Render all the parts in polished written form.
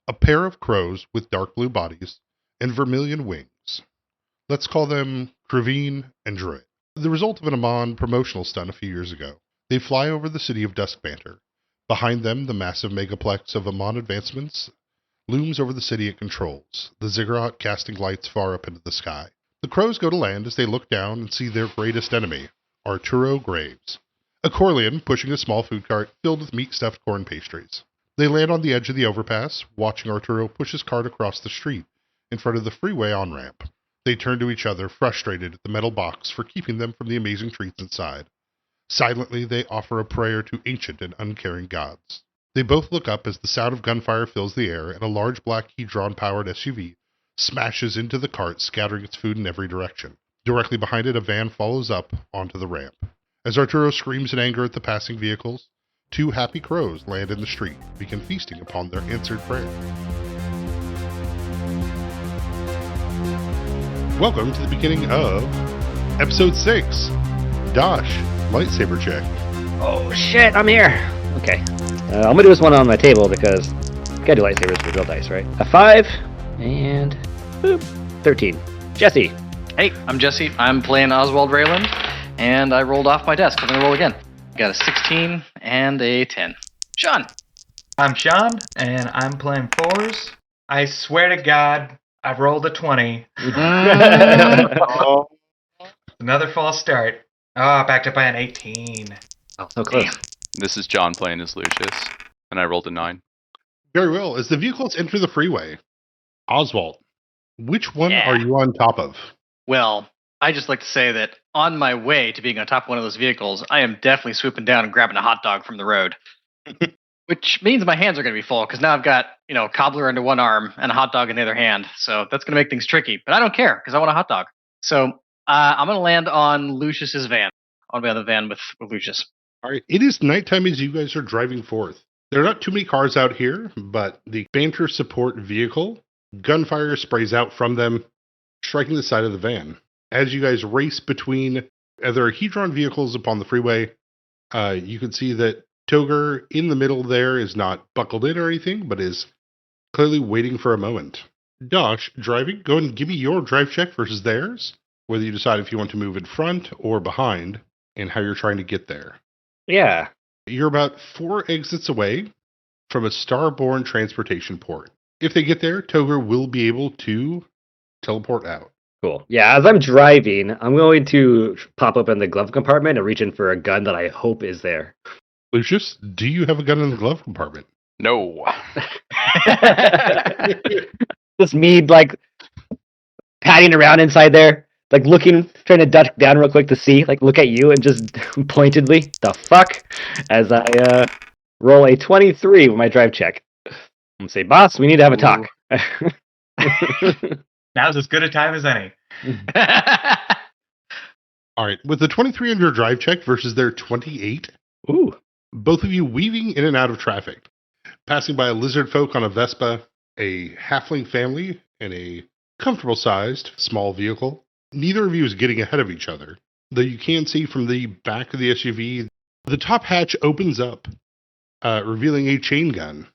a pair of crows with dark blue bodies and vermilion wings. Let's call them Crevine and Druid. The result of an Amon promotional stunt a few years ago. They fly over the city of Duskbanter. Behind them, the massive megaplex of Amon advancements looms over the city it controls, the ziggurat casting lights far up into the sky. The crows go to land as they look down and see their greatest enemy, Arturo Graves, a Corleon pushing a small food cart filled with meat-stuffed corn pastries. They land on the edge of the overpass, watching Arturo push his cart across the street in front of the freeway on-ramp. They turn to each other, frustrated at the metal box for keeping them from the amazing treats inside. Silently, they offer a prayer to ancient and uncaring gods. They both look up as the sound of gunfire fills the air and a large black Hedron-powered SUV smashes into the cart, scattering its food in every direction. Directly behind it, a van follows up onto the ramp. As Arturo screams in anger at the passing vehicles, two happy crows land in the street, begin feasting upon their answered prayer. Welcome to the beginning of Episode 6, Dosh, Lightsaber Check. Oh shit, I'm here! Okay. I'm gonna do this one on my table because you gotta do lightsabers with real dice, right? A 5, and boop, 13. Jesse. Hey, I'm Jesse. I'm playing Oswald Rayland, and I rolled off my desk. I'm gonna roll again. Got a 16 and a 10. Sean. I'm Sean, and I'm playing 4s. I swear to God, I've rolled a 20. Another false start. Oh, backed up by an 18. Oh, so close. Damn. This is John playing as Lucius, and I rolled a 9. Very well. As the vehicles enter the freeway, Oswald, which one Yeah. are you on top of? Well, I just like to say that on my way to being on top of one of those vehicles, I am definitely swooping down and grabbing a hot dog from the road. Which means my hands are going to be full, because now I've got, cobbler under one arm and a hot dog in the other hand. So that's going to make things tricky. But I don't care, because I want a hot dog. So I'm going to land on Lucius's van. I'll be on the van with Lucius. All right. It is nighttime as you guys are driving forth. There are not too many cars out here, but the Banter support vehicle, gunfire sprays out from them, striking the side of the van. As you guys race between other Hedron vehicles upon the freeway, you can see that Toger in the middle there is not buckled in or anything, but is clearly waiting for a moment. Dosh, driving, go and give me your drive check versus theirs, whether you decide if you want to move in front or behind, and how you're trying to get there. Yeah. You're about 4 exits away from a Starborn transportation port. If they get there, Toger will be able to teleport out. Cool. Yeah, as I'm driving, I'm going to pop up in the glove compartment and reach in for a gun that I hope is there. Lucius, do you have a gun in the glove compartment? No. Just me, patting around inside there, looking, trying to duck down real quick to see, look at you and just pointedly, the fuck, as I roll a 23 with my drive check. I'm going to say, boss, we need to have a talk. Now's as good a time as any. All right, with the 23 on your drive check versus their 28, Ooh. both of you weaving in and out of traffic, passing by a lizard folk on a Vespa, a halfling family, and a comfortable-sized small vehicle. Neither of you is getting ahead of each other, though you can see from the back of the SUV, the top hatch opens up, revealing a chain gun.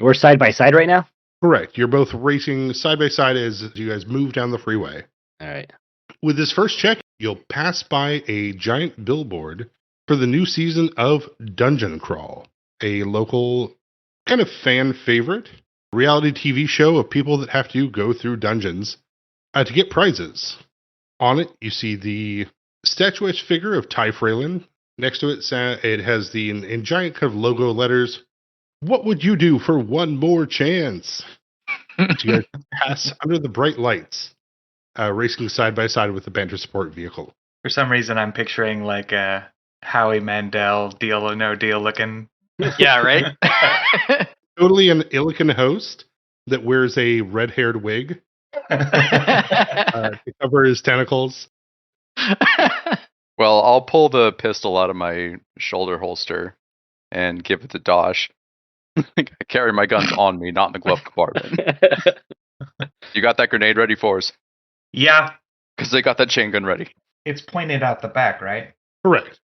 We're side by side right now? Correct. You're both racing side by side as you guys move down the freeway. All right. With this first check, you'll pass by a giant billboard for the new season of Dungeon Crawl, a local kind of fan favorite reality TV show of people that have to go through dungeons to get prizes. On it, you see the statuesque figure of Ty Fralin. Next to it, it has the in giant kind of logo letters, "What would you do for one more chance?" You guys pass under the bright lights, racing side by side with the Banter support vehicle. For some reason, I'm picturing a Howie Mandel Deal or No Deal looking. Yeah, right? Totally an Illican host that wears a red-haired wig to cover his tentacles. Well, I'll pull the pistol out of my shoulder holster and give it to Dosh. I carry my guns on me, not in the glove compartment. You got that grenade ready for us? Yeah, Because they got that chain gun ready. it's pointed out the back, right? Correct.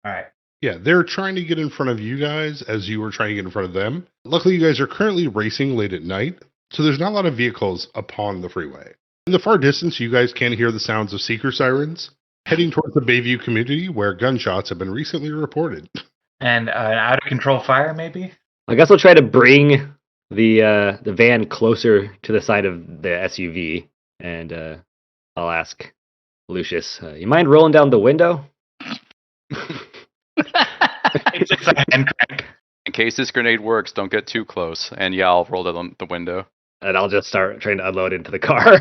All right. Yeah, they're trying to get in front of you guys as you were trying to get in front of them. Luckily, you guys are currently racing late at night, so there's not a lot of vehicles upon the freeway. In the far distance, you guys can hear the sounds of seeker sirens heading towards the Bayview community where gunshots have been recently reported. And an out of control fire, maybe? I guess we'll try to bring the van closer to the side of the SUV, and I'll ask Lucius, you mind rolling down the window? It's a hand crank. In case this grenade works, don't get too close. And yeah, I'll roll down the window. And I'll just start trying to unload into the car.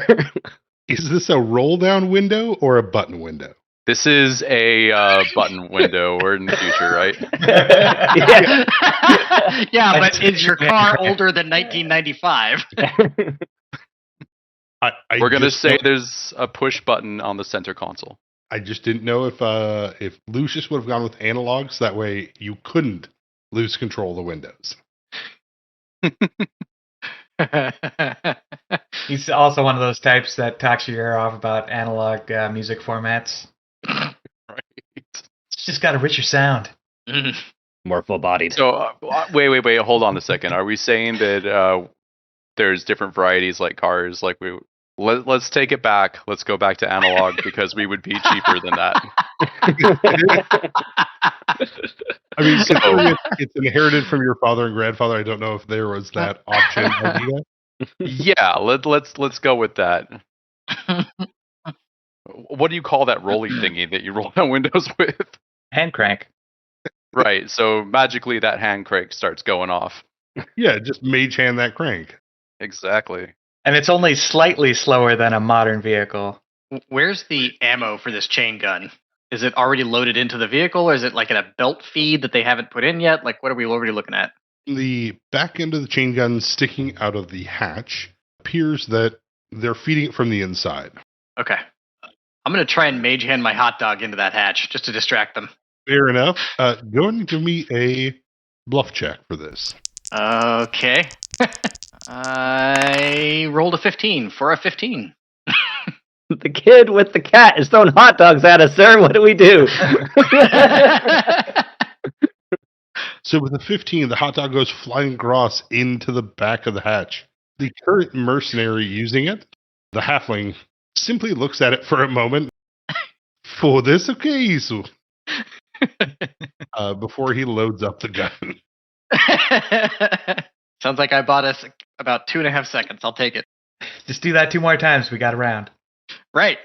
Is this a roll down window or a button window? This is a button window. We're in the future, right? Yeah. Yeah, but is your car older than 1995? We're going to just say don't- there's a push button on the center console. I just didn't know if Lucius would have gone with analogs. That way you couldn't lose control of the windows. He's also one of those types that talks your ear off about analog music formats. Right. It's just got a richer sound. More full-bodied. So, wait. Hold on a second. Are we saying that there's different varieties like cars? Like let's take it back. Let's go back to analog because we would be cheaper than that. I mean, considering it's inherited from your father and grandfather. I don't know if there was that option. Idea. Yeah, let's go with that. What do you call that rolling thingy that you roll down windows with? Hand crank. Right. So magically that hand crank starts going off. Yeah, just mage hand that crank. Exactly. And it's only slightly slower than a modern vehicle. Where's the ammo for this chain gun? Is it already loaded into the vehicle, or is it like in a belt feed that they haven't put in yet? Like, what are we already looking at? The back end of the chain gun sticking out of the hatch appears that they're feeding it from the inside. Okay. I'm going to try and mage hand my hot dog into that hatch just to distract them. Fair enough. Go ahead and give me a bluff check for this. Okay. I rolled a 15 for a 15. The kid with the cat is throwing hot dogs at us, sir. What do we do? So with a 15, the hot dog goes flying across into the back of the hatch. The current mercenary using it, the halfling, simply looks at it for a moment. For this occasion. Before he loads up the gun. Sounds like I bought us about 2.5 seconds. I'll take it. Just do that 2 more times. We got around. Right.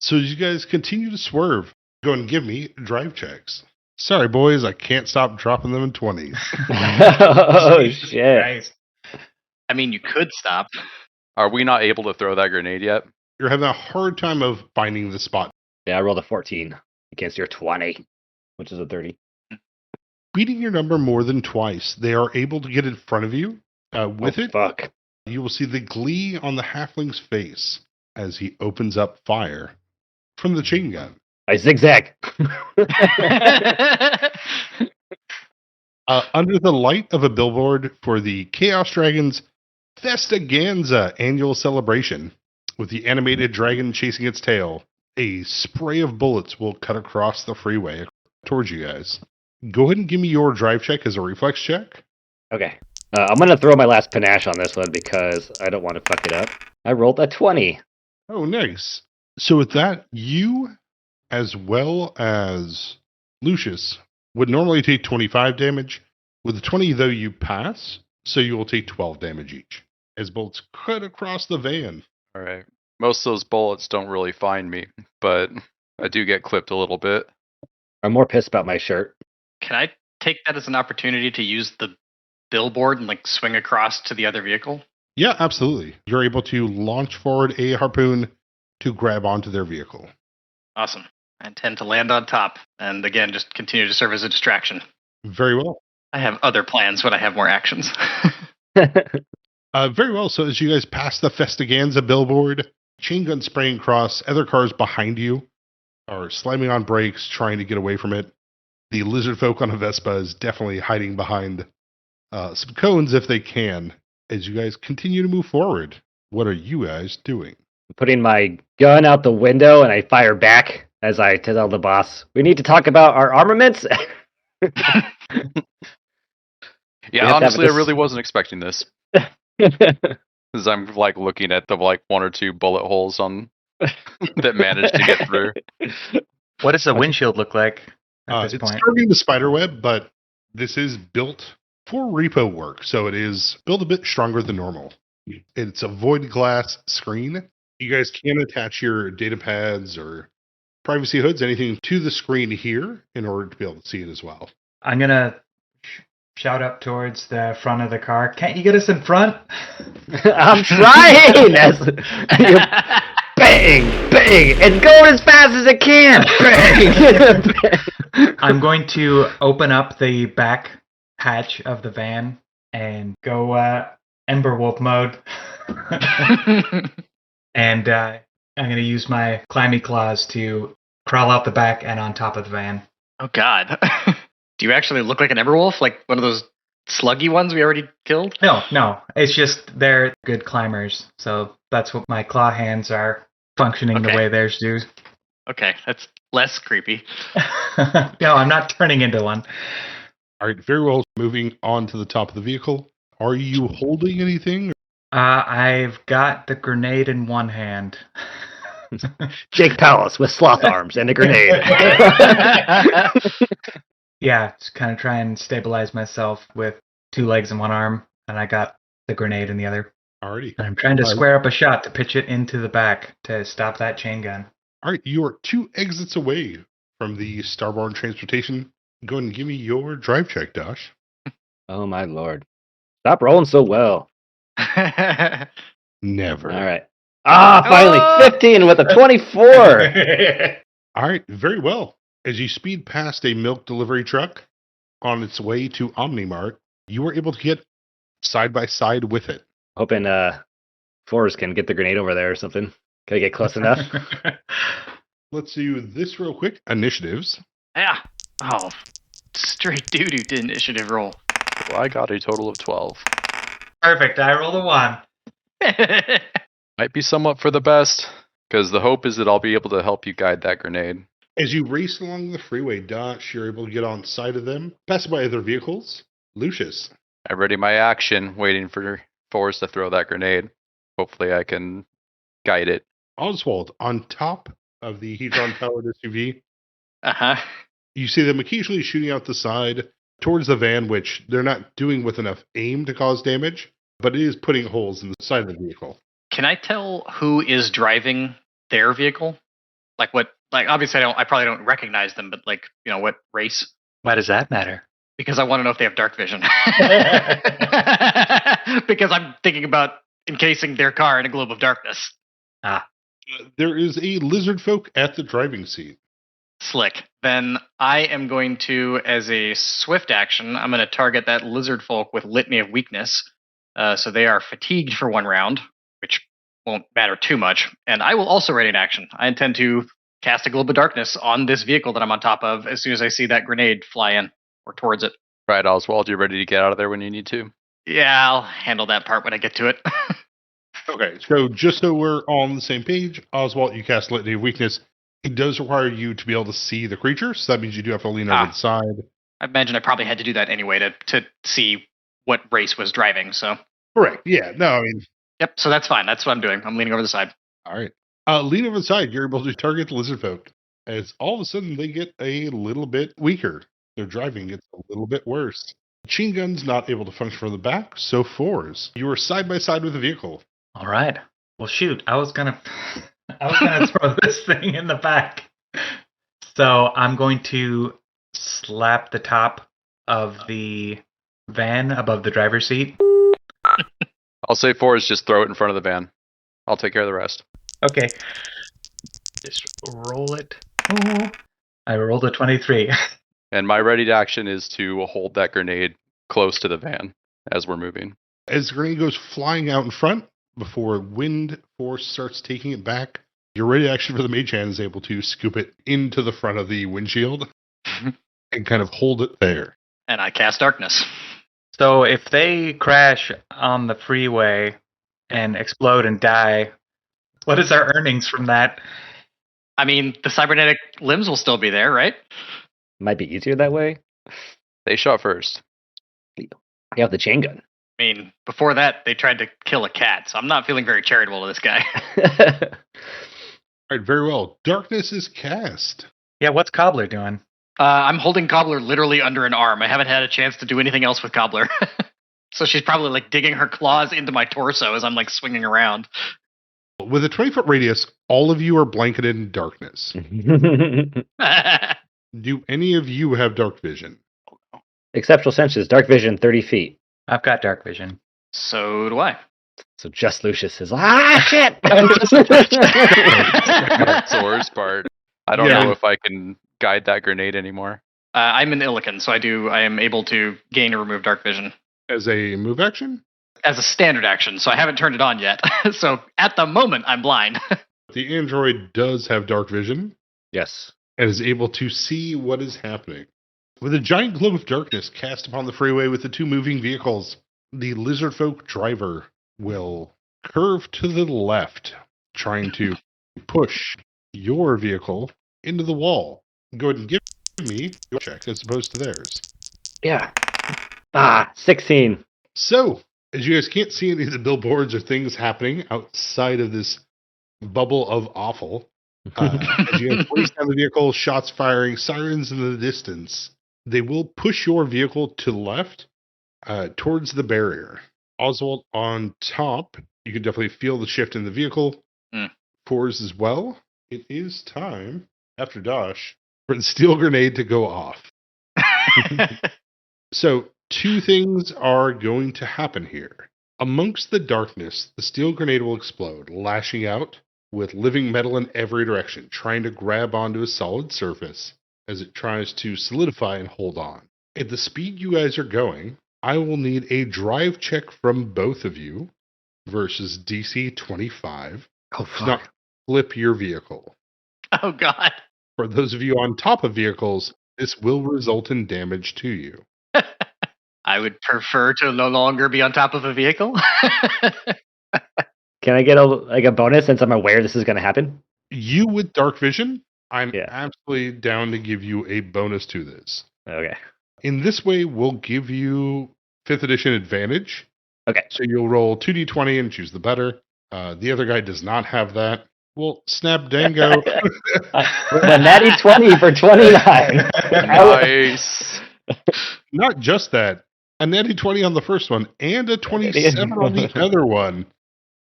So as you guys continue to swerve, go and give me drive checks. Sorry, boys, I can't stop dropping them in 20s. Oh, Jesus shit. Christ. I mean, you could stop. Are we not able to throw that grenade yet? You're having a hard time of finding the spot. Yeah, I rolled a 14 against your 20, which is a 30. Beating your number more than twice, they are able to get in front of you. With it, Fuck. you will see the glee on the halfling's face as he opens up fire from the chain gun. I zigzag. Under the light of a billboard for the Chaos Dragons Festaganza annual celebration, with the animated dragon chasing its tail, a spray of bullets will cut across the freeway towards you guys. Go ahead and give me your drive check as a reflex check. Okay. I'm going to throw my last panache on this one because I don't want to fuck it up. I rolled a 20. Oh, nice. So with that, you, as well as Lucius, would normally take 25 damage. With the 20, though, you pass, so you will take 12 damage each, as bullets cut across the van. All right. Most of those bullets don't really find me, but I do get clipped a little bit. I'm more pissed about my shirt. Can I take that as an opportunity to use the billboard and like swing across to the other vehicle? Yeah, absolutely. You're able to launch forward a harpoon to grab onto their vehicle. Awesome. I intend to land on top and again just continue to serve as a distraction. Very well. I have other plans when I have more actions. Very well. So as you guys pass the Festaganza billboard, chain gun spraying across, other cars behind you are slamming on brakes, trying to get away from it. The lizard folk on a Vespa is definitely hiding behind some cones if they can. As you guys continue to move forward, what are you guys doing? Putting my gun out the window and I fire back As I tell the boss, we need to talk about our armaments. Yeah, honestly, I really wasn't expecting this. Because I'm like looking at the like 1 or 2 bullet holes on that managed to get through. What does the windshield look like at this It's point? starting the spider web, but this is built for repo work, so it is built a bit stronger than normal. It's a void glass screen. You guys can attach your data pads or privacy hoods, anything to the screen here in order to be able to see it as well. I'm gonna shout up towards the front of the car. Can't you get us in front? I'm trying. Bang, bang, and going as fast as it can. Bang. I'm going to open up the back hatch of the van and go Ember Wolf mode. And I'm going to use my climby claws to crawl out the back and on top of the van. Oh, God. Do you actually look like an Everwolf? Like one of those sluggy ones we already killed? No. It's just they're good climbers. So that's what my claw hands are functioning the way theirs do. Okay, that's less creepy. No, I'm not turning into one. All right, very well. Moving on to the top of the vehicle. Are you holding anything? I've got the grenade in one hand. Jake Palace with sloth arms and a grenade. Yeah, just kind of try and stabilize myself with 2 legs and 1 arm, and I got the grenade in the other. Alrighty. And I'm trying to square up a shot to pitch it into the back to stop that chain gun. All right, you are 2 exits away from the starboard transportation. Go ahead and give me your drive check, Dosh. Oh my lord! Stop rolling so well. Never. All right. Finally, 15 with a 24. All right, very well. As you speed past a milk delivery truck on its way to Omnimart, you were able to get side by side with it. Hoping Forrest can get the grenade over there or something. Can I get close enough? Let's do this real quick. Initiatives. Yeah. Oh, straight doo-doo to initiative roll. Well, I got a total of 12. Perfect. I rolled a 1. Might be somewhat for the best, because the hope is that I'll be able to help you guide that grenade. As you race along the freeway, Dosh, you're able to get on side of them, pass by other vehicles. Lucius. I ready my action, waiting for Forrest to throw that grenade. Hopefully I can guide it. Oswald, on top of the Hedron-powered SUV, Uh-huh. you see them occasionally shooting out the side towards the van, which they're not doing with enough aim to cause damage, but it is putting holes in the side of the vehicle. Can I tell who is driving their vehicle? Like what? Like obviously I probably don't recognize them, but like what race? Why does that matter? Because I want to know if they have dark vision. Because I'm thinking about encasing their car in a globe of darkness. There is a lizard folk at the driving seat. Slick. Then I am going to, as a swift action, I'm going to target that lizard folk with Litany of Weakness. So they are fatigued for 1 round, which won't matter too much. And I will also ready an action. I intend to cast a globe of darkness on this vehicle that I'm on top of as soon as I see that grenade fly in or towards it. Right, Oswald, you ready to get out of there when you need to? Yeah, I'll handle that part when I get to it. Okay, so just so we're all on the same page, Oswald, you cast Litany of Weakness. It does require you to be able to see the creature, so that means you do have to lean over the side. I imagine I probably had to do that anyway to see what race was driving, so. Correct, yeah. No, I mean... Yep, so that's fine. That's what I'm doing. I'm leaning over the side. All right. Lean over the side, you're able to target the lizard folk. As all of a sudden they get a little bit weaker. Their driving gets a little bit worse. Chain gun's not able to function from the back, so 4s. You are side by side with the vehicle. All right. Well, shoot. I was gonna throw this thing in the back. So I'm going to slap the top of the van above the driver's seat. I'll say Forrest, just throw it in front of the van. I'll take care of the rest. Okay. Just roll it. Oh, I rolled a 23. And my ready to action is to hold that grenade close to the van as we're moving. As the grenade goes flying out in front, before wind force starts taking it back, your ready action for the mage hand is able to scoop it into the front of the windshield and kind of hold it there. And I cast darkness. So if they crash on the freeway and explode and die, what is our earnings from that? I mean, the cybernetic limbs will still be there, right? Might be easier that way. They shot first. You have the chain gun. I mean, before that, they tried to kill a cat, so I'm not feeling very charitable to this guy. All right, very well. Darkness is cast. Yeah, what's Cobbler doing? I'm holding Cobbler literally under an arm. I haven't had a chance to do anything else with Cobbler. So she's probably like digging her claws into my torso as I'm like swinging around. With a 20-foot radius, all of you are blanketed in darkness. Do any of you have dark vision? Exceptional senses, dark vision, 30 feet. I've got dark vision. So do I. So just Lucius is shit. That's the worst part. I don't know if I can guide that grenade anymore. I'm an Illican, so I am able to gain or remove dark vision. As a move action? As a standard action, so I haven't turned it on yet. So at the moment, I'm blind. The android does have dark vision Yes. and is able to see what is happening. With a giant globe of darkness cast upon the freeway with the two moving vehicles, the lizard folk driver will curve to the left, trying to push your vehicle into the wall. Go ahead and give me your check as opposed to theirs. Yeah. 16. So, as you guys can't see any of the billboards or things happening outside of this bubble of awful, as you have police on the vehicle, shots firing, sirens in the distance, they will push your vehicle to the left towards the barrier. Oswald on top, you can definitely feel the shift in the vehicle. Fours as well. It is time, after Dosh, for the steel grenade to go off. So, two things are going to happen here. Amongst the darkness, the steel grenade will explode, lashing out with living metal in every direction, trying to grab onto a solid surface as it tries to solidify and hold on. At the speed you guys are going, I will need a drive check from both of you versus DC 25 Oh, to not flip your vehicle. Oh, God. For those of you on top of vehicles, this will result in damage to you. I would prefer to no longer be on top of a vehicle. Can I get a bonus since I'm aware this is going to happen? You with dark vision, I'm Yeah. absolutely down to give you a bonus to this. Okay. In this way, we'll give you 5th edition advantage. Okay. So you'll roll 2d20 and choose the better. The other guy does not have that. Well, snap dango. The natty 20 for 29. Nice. Not just that. A natty 20 on the first one and a 27 on the other one.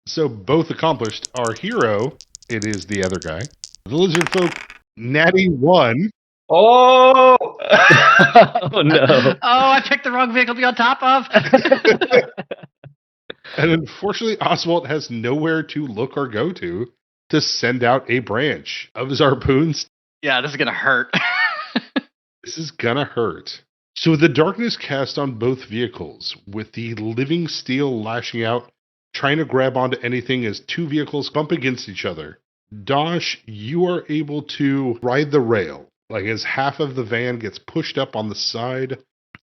So both accomplished. Our hero, it is the other guy. The lizard folk, natty 1. Oh! Oh, no. Oh, I picked the wrong vehicle to be on top of. And unfortunately, Oswald has nowhere to look or go to send out a branch of his harpoons. Yeah, this is going to hurt. This is gonna hurt. So the darkness cast on both vehicles, with the living steel lashing out, trying to grab onto anything as two vehicles bump against each other. Dosh, you are able to ride the rail. Like as half of the van gets pushed up on the side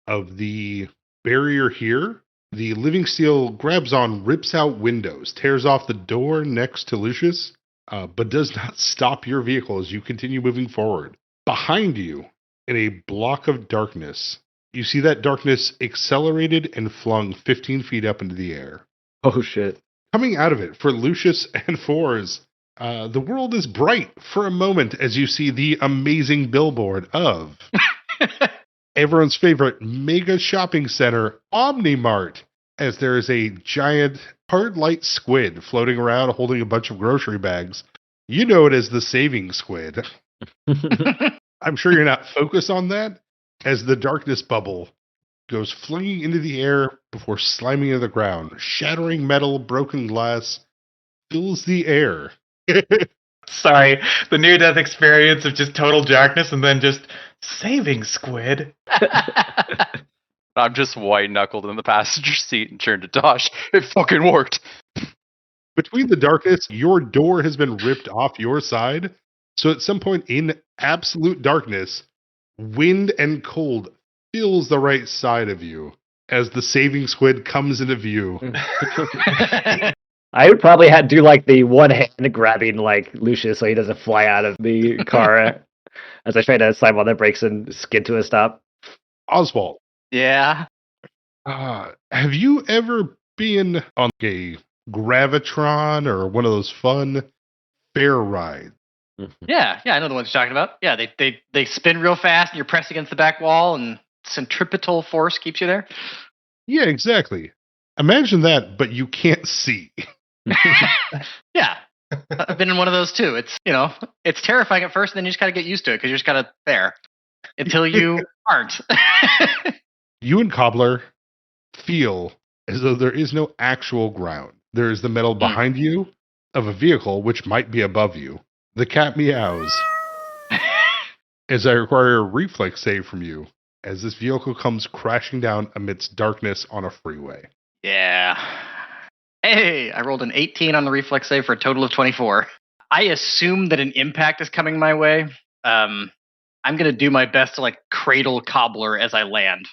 of the barrier here, the living steel grabs on, rips out windows, tears off the door next to Lucius, but does not stop your vehicle as you continue moving forward. Behind you, in a block of darkness, you see that darkness accelerated and flung 15 feet up into the air. Oh, shit. Coming out of it, for Lucius and Fours, the world is bright for a moment as you see the amazing billboard of everyone's favorite mega shopping center, Omnimart, as there is a giant hard light squid floating around holding a bunch of grocery bags. You know it as the saving squid. I'm sure you're not focused on that as the darkness bubble goes flinging into the air before slamming into the ground. Shattering metal, broken glass fills the air. Sorry, the near-death experience of just total darkness and then just saving squid. I'm just white-knuckled in the passenger seat and turned to Dosh. It fucking worked. Between the darkness, your door has been ripped off your side. So at some point in absolute darkness, wind and cold fills the right side of you as the saving squid comes into view. I would probably have to do like the one hand grabbing like Lucius so he doesn't fly out of the car as I try to slam on the brakes and skid to a stop. Oswald, Yeah. have you ever been on a Gravitron or one of those fun fair rides? Yeah, I know the ones you're talking about. Yeah, they spin real fast and you're pressed against the back wall and centripetal force keeps you there. Yeah, exactly. Imagine that, but you can't see. Yeah. I've been in one of those too. It's, it's terrifying at first and then you just gotta get used to it because you're just kind of there until you aren't. You and Cobbler feel as though there is no actual ground. There is the metal behind you of a vehicle which might be above you. The cat meows as I require a reflex save from you as this vehicle comes crashing down amidst darkness on a freeway. Yeah. Hey, I rolled an 18 on the reflex save for a total of 24. I assume that an impact is coming my way. I'm going to do my best to cradle Cobbler as I land.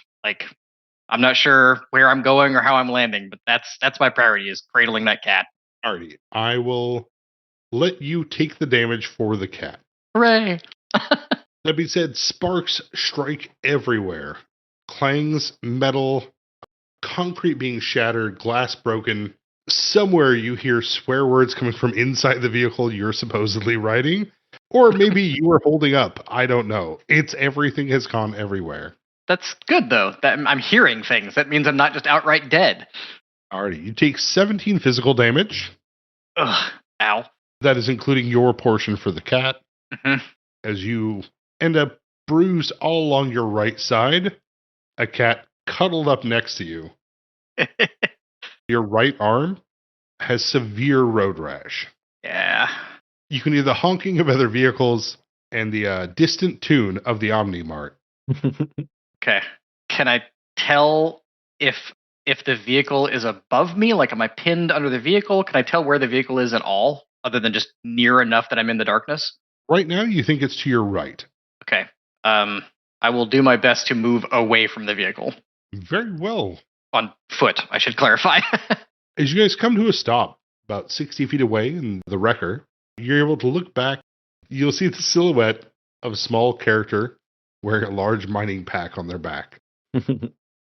I'm not sure where I'm going or how I'm landing, but that's my priority is cradling that cat. Alrighty, I will let you take the damage for the cat. Hooray! That being said, sparks strike everywhere. Clangs, metal, concrete being shattered, glass broken. Somewhere you hear swear words coming from inside the vehicle you're supposedly riding. Or maybe you were holding up. I don't know. Everything has gone everywhere. That's good, though. That I'm hearing things. That means I'm not just outright dead. Alrighty, you take 17 physical damage. Ugh. Ow. That is including your portion for the cat. Mm-hmm. As you end up bruised all along your right side, a cat cuddled up next to you. Your right arm has severe road rash. Yeah. You can hear the honking of other vehicles and the distant tune of the Omnimart. Okay. Can I tell if the vehicle is above me? Am I pinned under the vehicle? Can I tell where the vehicle is at all, other than just near enough that I'm in the darkness? Right now, you think it's to your right. Okay. I will do my best to move away from the vehicle. Very well. On foot, I should clarify. As you guys come to a stop, about 60 feet away in the wrecker, you're able to look back. You'll see the silhouette of a small character wearing a large mining pack on their back.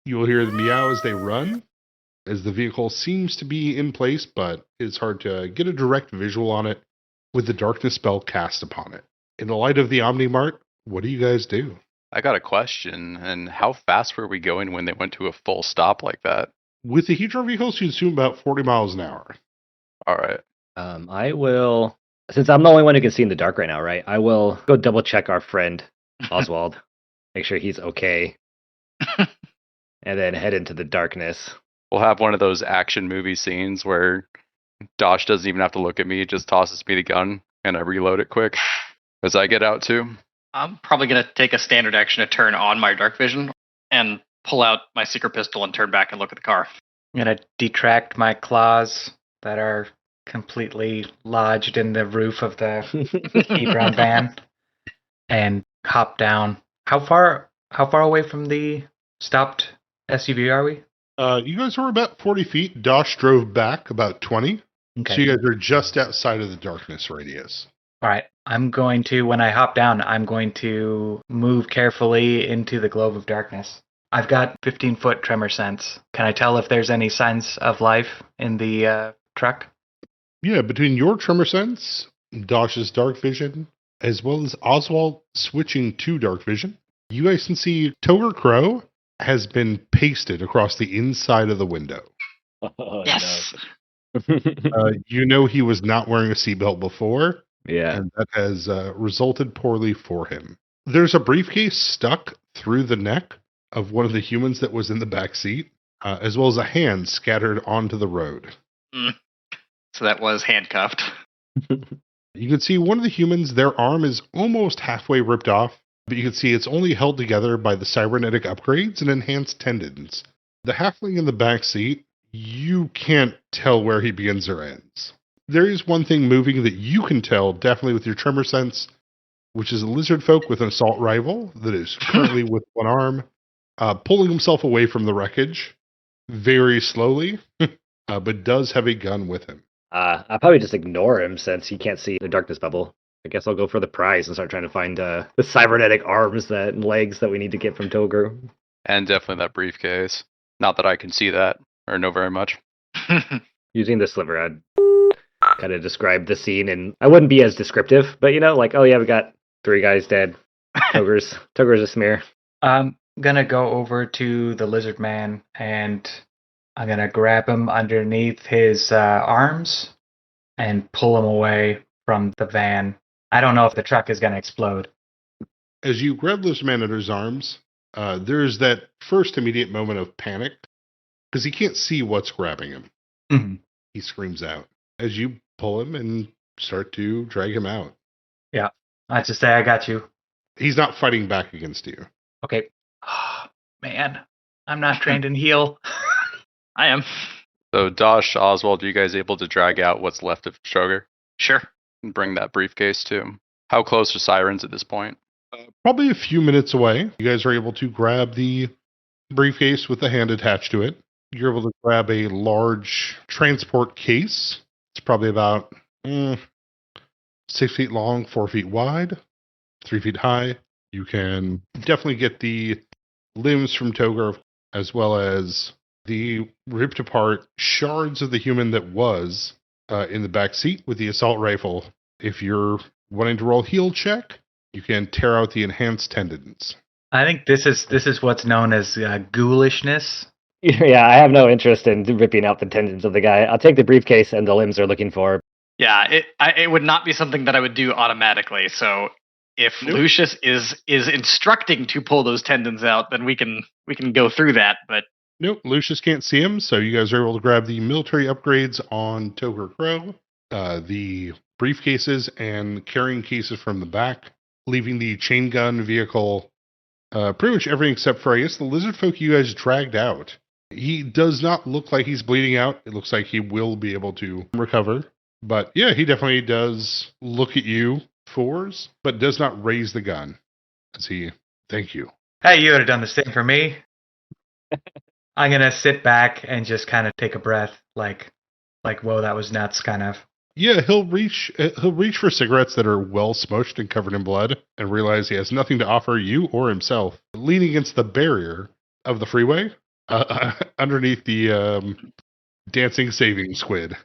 You will hear the meow as they run, as the vehicle seems to be in place, but it's hard to get a direct visual on it with the darkness spell cast upon it. In the light of the Omnimart, what do you guys do? I got a question. And how fast were we going when they went to a full stop like that? With the Hedron vehicles, you'd assume about 40 miles an hour. All right. I will, since I'm the only one who can see in the dark right now, right? I will go double check our friend Oswald, make sure he's okay, and then head into the darkness. We'll have one of those action movie scenes where Dosh doesn't even have to look at me, just tosses me the gun, and I reload it quick as I get out too. I'm probably going to take a standard action to turn on my dark vision and pull out my secret pistol and turn back and look at the car. I'm going to detract my claws that are completely lodged in the roof of the Hebron van and hop down. How far away from the stopped SUV are we? You guys are about 40 feet. Dosh drove back about 20. Okay. So you guys are just outside of the darkness radius. All right. I'm going to, when I hop down, I'm going to move carefully into the globe of darkness. I've got 15-foot tremor sense. Can I tell if there's any signs of life in the truck? Yeah, between your tremor sense, Dosh's dark vision, as well as Oswald switching to dark vision, you guys can see Toger Crow has been pasted across the inside of the window. Oh, Yes. You know he was not wearing a seatbelt before, Yeah. and that has resulted poorly for him. There's a briefcase stuck through the neck of one of the humans that was in the back seat, as well as a hand scattered onto the road. So that was handcuffed. You can see one of the humans, their arm is almost halfway ripped off, but you can see it's only held together by the cybernetic upgrades and enhanced tendons. The halfling in the back seat, you can't tell where he begins or ends. There is one thing moving that you can tell, definitely with your tremor sense, which is a lizard folk with an assault rifle that is currently with one arm, pulling himself away from the wreckage very slowly, but does have a gun with him. I'll probably just ignore him since he can't see the darkness bubble. I guess I'll go for the prize and start trying to find the cybernetic arms and legs that we need to get from Toger. And definitely that briefcase. Not that I can see that or know very much. Using the sliver, I'd kind of describe the scene, and I wouldn't be as descriptive, but like, oh yeah, we got 3 guys dead. Toger's a smear. I'm gonna go over to the lizard man and I'm gonna grab him underneath his arms and pull him away from the van. I don't know if the truck is gonna explode. As you grab this man under his arms, there's that first immediate moment of panic because he can't see what's grabbing him. Mm-hmm. He screams out as you pull him and start to drag him out. Yeah, I just say I got you. He's not fighting back against you. Okay. Oh, man, I'm not trained in heal. I am. So, Dosh, Oswald, are you guys able to drag out what's left of Sugar Sure. and bring that briefcase to him? How close are sirens at this point? Probably a few minutes away. You guys are able to grab the briefcase with the hand attached to it. You're able to grab a large transport case. It's probably about 6 feet long, 4 feet wide, 3 feet high. You can definitely get the limbs from Toger as well as the ripped apart shards of the human that was in the back seat with the assault rifle. If you're wanting to roll heal check, you can tear out the enhanced tendons. I think this is what's known as ghoulishness. Yeah, I have no interest in ripping out the tendons of the guy. I'll take the briefcase and the limbs they're looking for. Yeah, it would not be something that I would do automatically. So if Lucius is instructing to pull those tendons out, then we can go through that. But nope, Lucius can't see him, so you guys are able to grab the military upgrades on Toger Crow, the briefcases and carrying cases from the back, leaving the chain gun vehicle, pretty much everything except for, I guess, the lizard folk you guys dragged out. He does not look like he's bleeding out. It looks like he will be able to recover. But yeah, he definitely does look at you, Fours, but does not raise the gun as he, thank you. Hey, you would have done the same for me. I'm gonna sit back and just kind of take a breath, like, whoa, that was nuts, kind of. Yeah, he'll reach for cigarettes that are well smoked and covered in blood and realize he has nothing to offer you or himself. Leaning against the barrier of the freeway, underneath the dancing saving squid.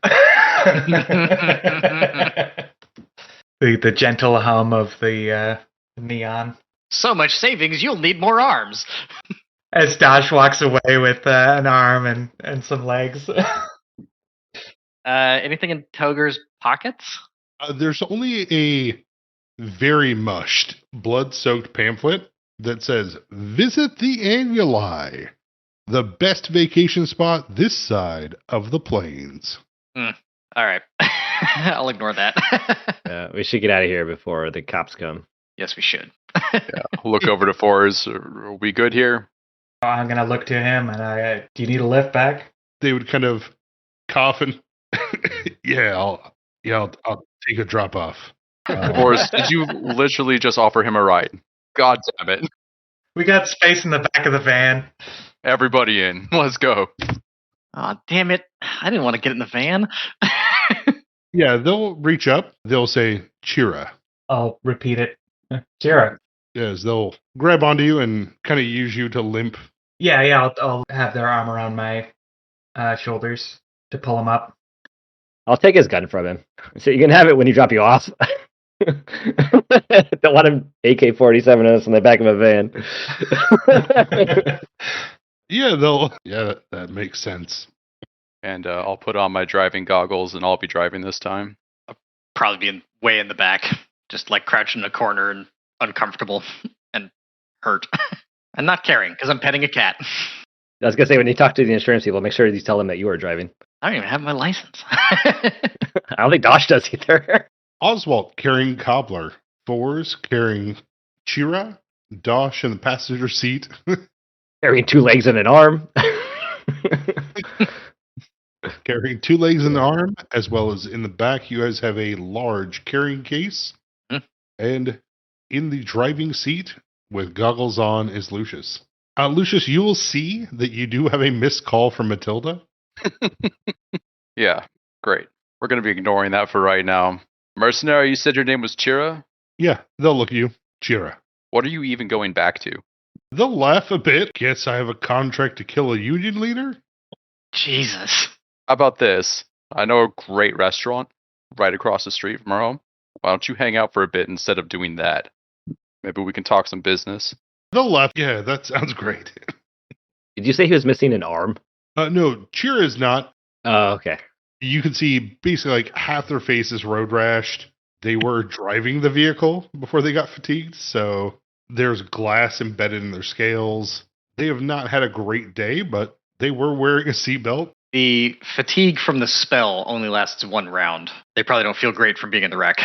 The gentle hum of the neon. so much savings, you'll need more arms. As Dash walks away with an arm and some legs. Anything in Toger's pockets? There's only a very mushed, blood-soaked pamphlet that says, "Visit the Annuli, the best vacation spot this side of the plains." All right. I'll ignore that. We should get out of here before the cops come. Yes, we should. Yeah. Look over to Fours. Are we good here? I'm gonna look to him and do you need a lift back? They would kind of cough and, I'll take a drop off. Fours, did you literally just offer him a ride? God damn it. We got space in the back of the van. Everybody in. Let's go. Aw, damn it. I didn't want to get in the van. Yeah, they'll reach up. They'll say, "Chira." I'll repeat it. Jira. Yes, they'll grab onto you and kind of use you to limp. Yeah, I'll have their arm around my shoulders to pull him up. I'll take his gun from him. So you can have it when he drop you off. Don't want him AK-47 us in the back of a van. Yeah, that makes sense. And I'll put on my driving goggles and I'll be driving this time. Probably be way in the back, just like crouched in a corner and uncomfortable and hurt. And not caring because I'm petting a cat. I was going to say, when you talk to the insurance people, make sure you tell them that you are driving. I don't even have my license. I don't think Dosh does either. Oswald carrying Cobbler. Fours carrying Chira. Dosh in the passenger seat. Carrying 2 legs and an arm. Carrying 2 legs and an arm, as well as in the back, you guys have a large carrying case. And in the driving seat, with goggles on, is Lucius. Lucius, you will see that you do have a missed call from Matilda. Yeah, great. We're going to be ignoring that for right now. Mercenary, you said your name was Chira? Yeah, they'll look at you. Chira. What are you even going back to? They'll laugh a bit. Guess I have a contract to kill a union leader? Jesus. How about this? I know a great restaurant right across the street from our home. Why don't you hang out for a bit instead of doing that? Maybe we can talk some business. They'll laugh. Yeah, that sounds great. Did you say he was missing an arm? No, Chira is not. Oh, okay. You can see basically like half their face is road rashed. They were driving the vehicle before they got fatigued, so there's glass embedded in their scales. They have not had a great day, but they were wearing a seatbelt. The fatigue from the spell only lasts 1 round. They probably don't feel great from being in the wreck.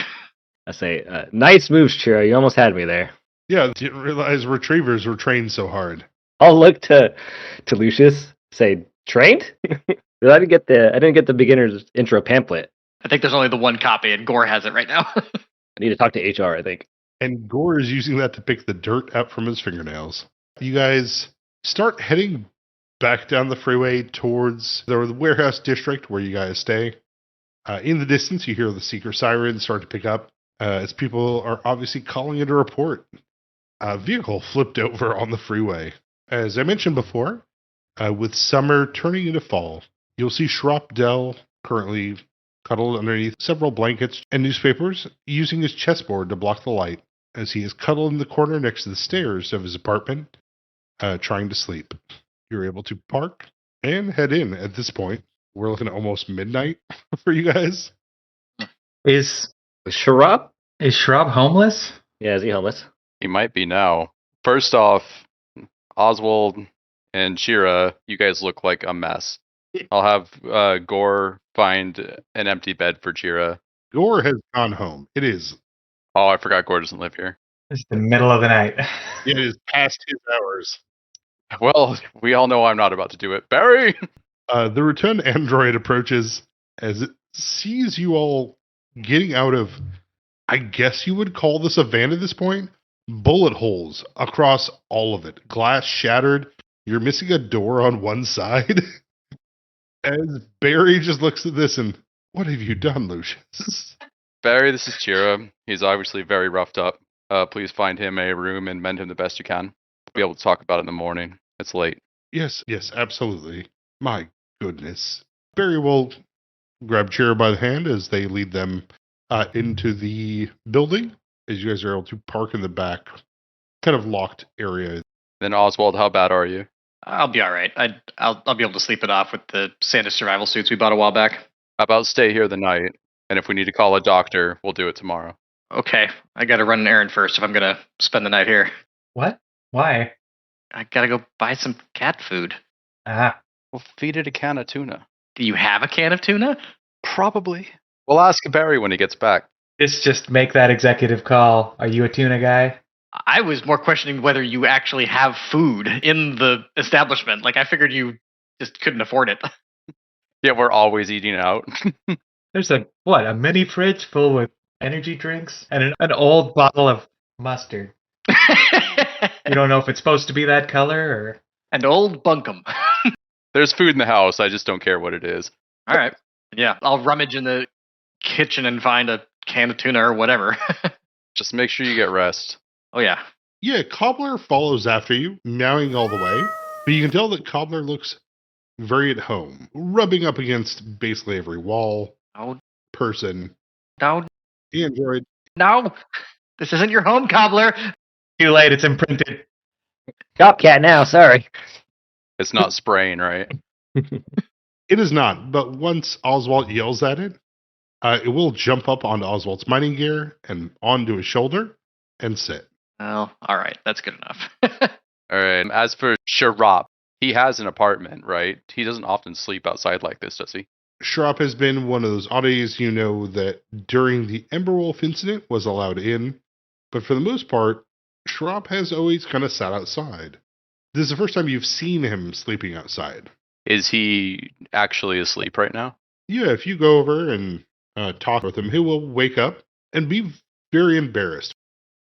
I say, nice moves, Chiro. You almost had me there. Yeah, didn't realize retrievers were trained so hard. I'll look to Lucius. Say, trained? I didn't get the beginner's intro pamphlet. I think there's only the 1 copy, and Gore has it right now. I need to talk to HR, I think. And Gore is using that to pick the dirt out from his fingernails. You guys start heading back down the freeway towards the warehouse district where you guys stay. In the distance, you hear the seeker sirens start to pick up as people are obviously calling it a report. A vehicle flipped over on the freeway. As I mentioned before, with summer turning into fall, you'll see Shrop Dell currently cuddled underneath several blankets and newspapers, using his chessboard to block the light as he is cuddled in the corner next to the stairs of his apartment, trying to sleep. You're able to park and head in at this point. We're looking at almost midnight for you guys. Is Shrub? Shrub homeless? Yeah, is he homeless? He might be now. First off, Oswald and Chira, you guys look like a mess. I'll have Gore find an empty bed for Chira. Gore has gone home. It is. Oh, I forgot Gore doesn't live here. It's the middle of the night. It is past his hours. Well, we all know I'm not about to do it. Barry! The return android approaches as it sees you all getting out of, I guess you would call this a van at this point. Bullet holes across all of it. Glass shattered. You're missing a door on one side. As Barry just looks at this and, what have you done, Lucius? Barry, this is Chira. He's obviously very roughed up. Please find him a room and mend him the best you can. We'll be able to talk about it in the morning. It's late. Yes, absolutely. My goodness. Barry will grab Chira by the hand as they lead them into the building, as you guys are able to park in the back, kind of locked area. Then Oswald, how bad are you? I'll be all right. I'll be able to sleep it off with the Santa survival suits we bought a while back. How about stay here the night? And if we need to call a doctor, we'll do it tomorrow. Okay, I gotta run an errand first if I'm gonna spend the night here. What? Why? I gotta go buy some cat food. Ah, We'll feed it a can of tuna. Do you have a can of tuna? Probably. We'll ask Barry when he gets back. just make that executive call. Are you a tuna guy? I was more questioning whether you actually have food in the establishment. Like, I figured you just couldn't afford it. Yeah, we're always eating out. There's a mini fridge full with energy drinks and an old bottle of mustard. You don't know if it's supposed to be that color or... And old bunkum. There's food in the house. I just don't care what it is. All right. Yeah, I'll rummage in the kitchen and find a can of tuna or whatever. Just make sure you get rest. Oh, yeah. Yeah, Cobbler follows after you, meowing all the way. But you can tell that Cobbler looks very at home, rubbing up against basically every wall, Oh, person, no. android. No. This isn't your home, Cobbler. Too late, it's imprinted. Stop cat now, sorry. It's not spraying, right? It is not, but once Oswald yells at it, it will jump up onto Oswald's mining gear and onto his shoulder and sit. Well, all right. That's good enough. All right. As for Sharap, he has an apartment, right? He doesn't often sleep outside like this, does he? Shrop has been one of those oddities you know that during the Emberwolf incident was allowed in, but for the most part, Shrop has always kind of sat outside. This is the first time you've seen him sleeping outside. Is he actually asleep right now? Yeah, if you go over and talk with him, he will wake up and be very embarrassed.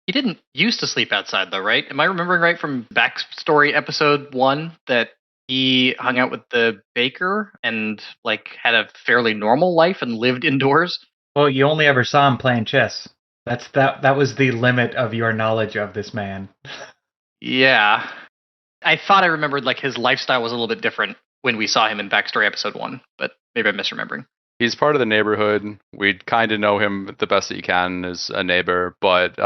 He didn't used to sleep outside, though, right? Am I remembering right from Backstory Episode 1 that he hung out with the baker and like had a fairly normal life and lived indoors. Well, you only ever saw him playing chess. That was the limit of your knowledge of this man. Yeah. I thought I remembered like his lifestyle was a little bit different when we saw him in Backstory episode 1, but maybe I'm misremembering. He's part of the neighborhood. We kind of know him the best that you can as a neighbor, but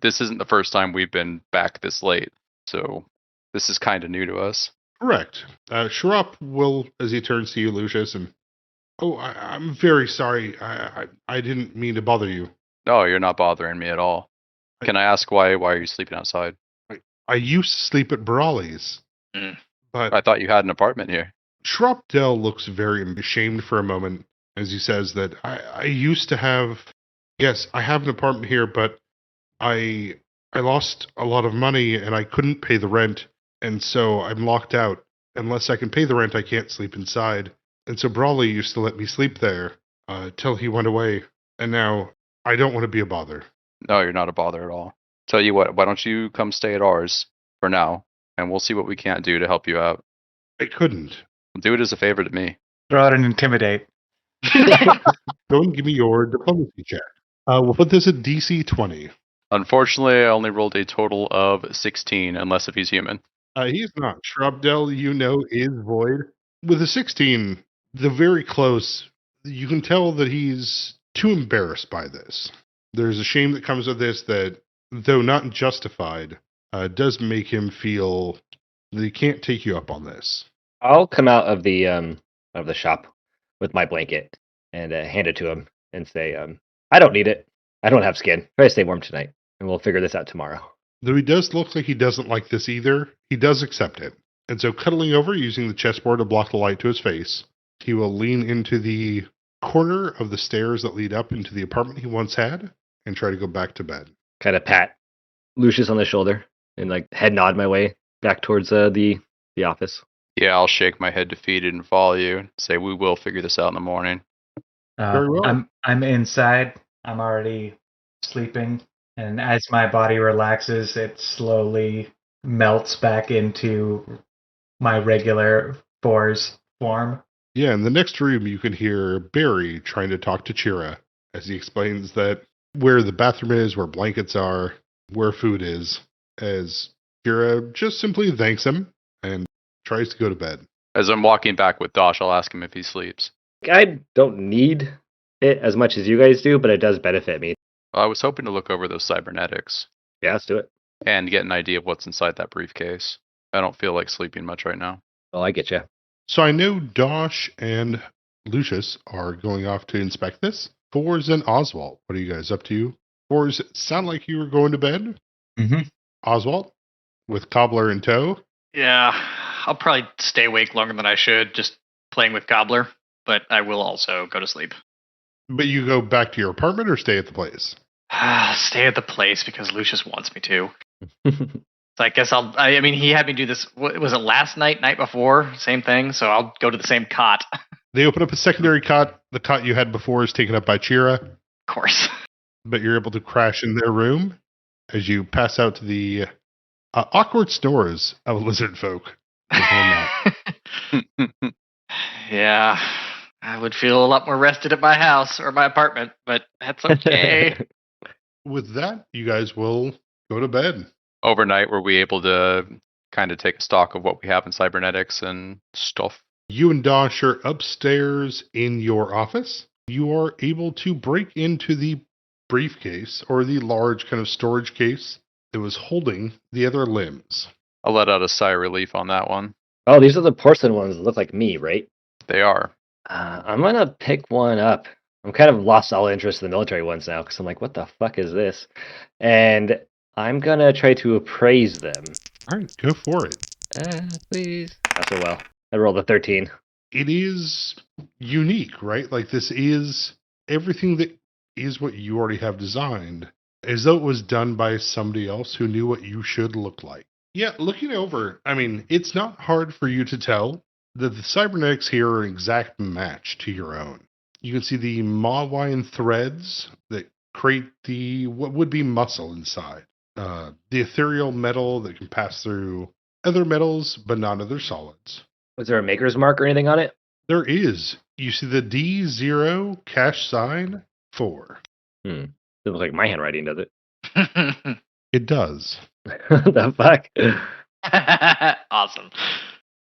this isn't the first time we've been back this late, so this is kind of new to us. Correct. Sharop will, as he turns to you, Lucius, and I'm very sorry. I didn't mean to bother you. No, you're not bothering me at all. Can I ask why are you sleeping outside? I used to sleep at Brawley's, but I thought you had an apartment here. Shropdale looks very ashamed for a moment as he says that I used to have, yes, I have an apartment here, but I lost a lot of money and I couldn't pay the rent, and so I'm locked out. Unless I can pay the rent, I can't sleep inside. And so Brawley used to let me sleep there till he went away, and now I don't want to be a bother. No, you're not a bother at all. Tell you what, why don't you come stay at ours for now, and we'll see what we can't do to help you out. I couldn't. Do it as a favor to me. Throw out and intimidate. Go and give me your diplomacy check. We'll put this at DC 20. Unfortunately, I only rolled a total of 16, unless if he's human. He's not. Shrubdell, is void. With a 16, the very close, you can tell that he's too embarrassed by this. There's a shame that comes with this that, though not justified, does make him feel that he can't take you up on this. I'll come out of the shop with my blanket and hand it to him and say, I don't need it. I don't have skin. Try to stay warm tonight, and we'll figure this out tomorrow. Though he does look like he doesn't like this either, he does accept it. And so cuddling over, using the chessboard to block the light to his face, he will lean into the corner of the stairs that lead up into the apartment he once had and try to go back to bed. Kind of pat Lucius on the shoulder and like head nod my way back towards the office. Yeah, I'll shake my head defeated and follow you. Say we will figure this out in the morning. Very well. I'm inside. I'm already sleeping, and as my body relaxes, it slowly melts back into my regular Fours form. Yeah, in the next room, you can hear Barry trying to talk to Chira as he explains that where the bathroom is, where blankets are, where food is, as Chira just simply thanks him and tries to go to bed. As I'm walking back with Dosh, I'll ask him if he sleeps. I don't need it as much as you guys do, but it does benefit me. I was hoping to look over those cybernetics Yeah, let's do it. and get an idea of what's inside that briefcase. I don't feel like sleeping much right now. Oh, I get you. So I know Dosh and Lucius are going off to inspect this. Fours and Oswald, what are you guys up to? Fours, sound like you were going to bed? Mm-hmm. Oswald, with Cobbler in tow? Yeah, I'll probably stay awake longer than I should, just playing with Gobbler, but I will also go to sleep. But you go back to your apartment or stay at the place? Stay at the place because Lucius wants me to. So I guess I mean, he had me do this. Was it last night, night before? Same thing. So I'll go to the same cot. They open up a secondary cot. The cot you had before is taken up by Chira, Of course. but you're able to crash in their room as you pass out to the awkward snores of lizard folk. Yeah, I would feel a lot more rested at my house or my apartment, but that's okay. With that, you guys will go to bed. Overnight, were we able to kind of take a stock of what we have in cybernetics and stuff? You and Dosh are upstairs in your office. You are able to break into the briefcase or the large kind of storage case that was holding the other limbs. I'll let out a sigh of relief on that one. Oh, these are the porcelain ones that look like me, right? They are. I'm going to pick one up. I'm kind of lost all interest in the military ones now because I'm like, what the fuck is this? And I'm going to try to appraise them. All right, go for it. Please. Not so well. I rolled a 13. It is unique, right? Like this is everything that is what you already have designed, as though it was done by somebody else who knew what you should look like. Yeah, looking over, I mean, it's not hard for you to tell that the cybernetics here are an exact match to your own. You can see the Mawine threads that create the what would be muscle inside. The ethereal metal that can pass through other metals, but not other solids. Was there a maker's mark or anything on it? There is. You see the D0 cash sign 4. Doesn't look like my handwriting, does it? It does. The fuck? Awesome.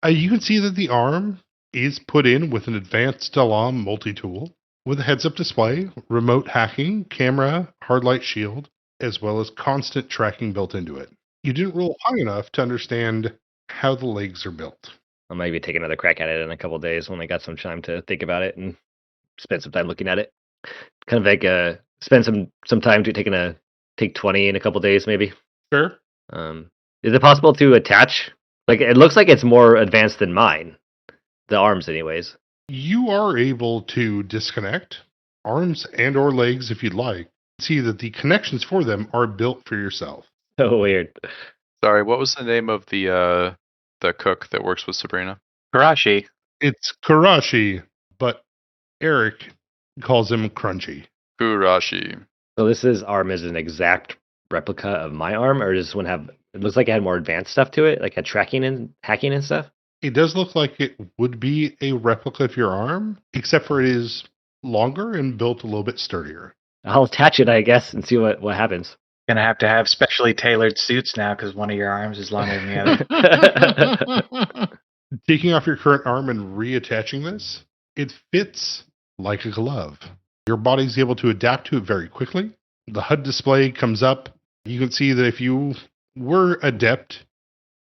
You can see that the arm is put in with an advanced alarm multi-tool with a heads-up display, remote hacking, camera, hard light shield, as well as constant tracking built into it. You didn't roll high enough to understand how the legs are built. I'll maybe take another crack at it in a couple days when I got some time to think about it and spend some time looking at it. Kind of like spend some time to take 20 in a couple days maybe. Sure. Is it possible to attach? Like it looks like it's more advanced than mine. The arms, anyways. You are able to disconnect arms and or legs if you'd like. See that the connections for them are built for yourself. So weird. Sorry, what was the name of the cook that works with Sabrina? Karashi. It's Karashi, but Eric calls him Crunchy. Kurashi. So this arm is an exact replica of my arm, or does this one have? It looks like it had more advanced stuff to it, like had tracking and hacking and stuff. It does look like it would be a replica of your arm, except for it is longer and built a little bit sturdier. I'll attach it, I guess, and see what happens. Gonna have to have specially tailored suits now because one of your arms is longer than the other. Taking off your current arm and reattaching this, it fits like a glove. Your body's able to adapt to it very quickly. The HUD display comes up. You can see that if you were adept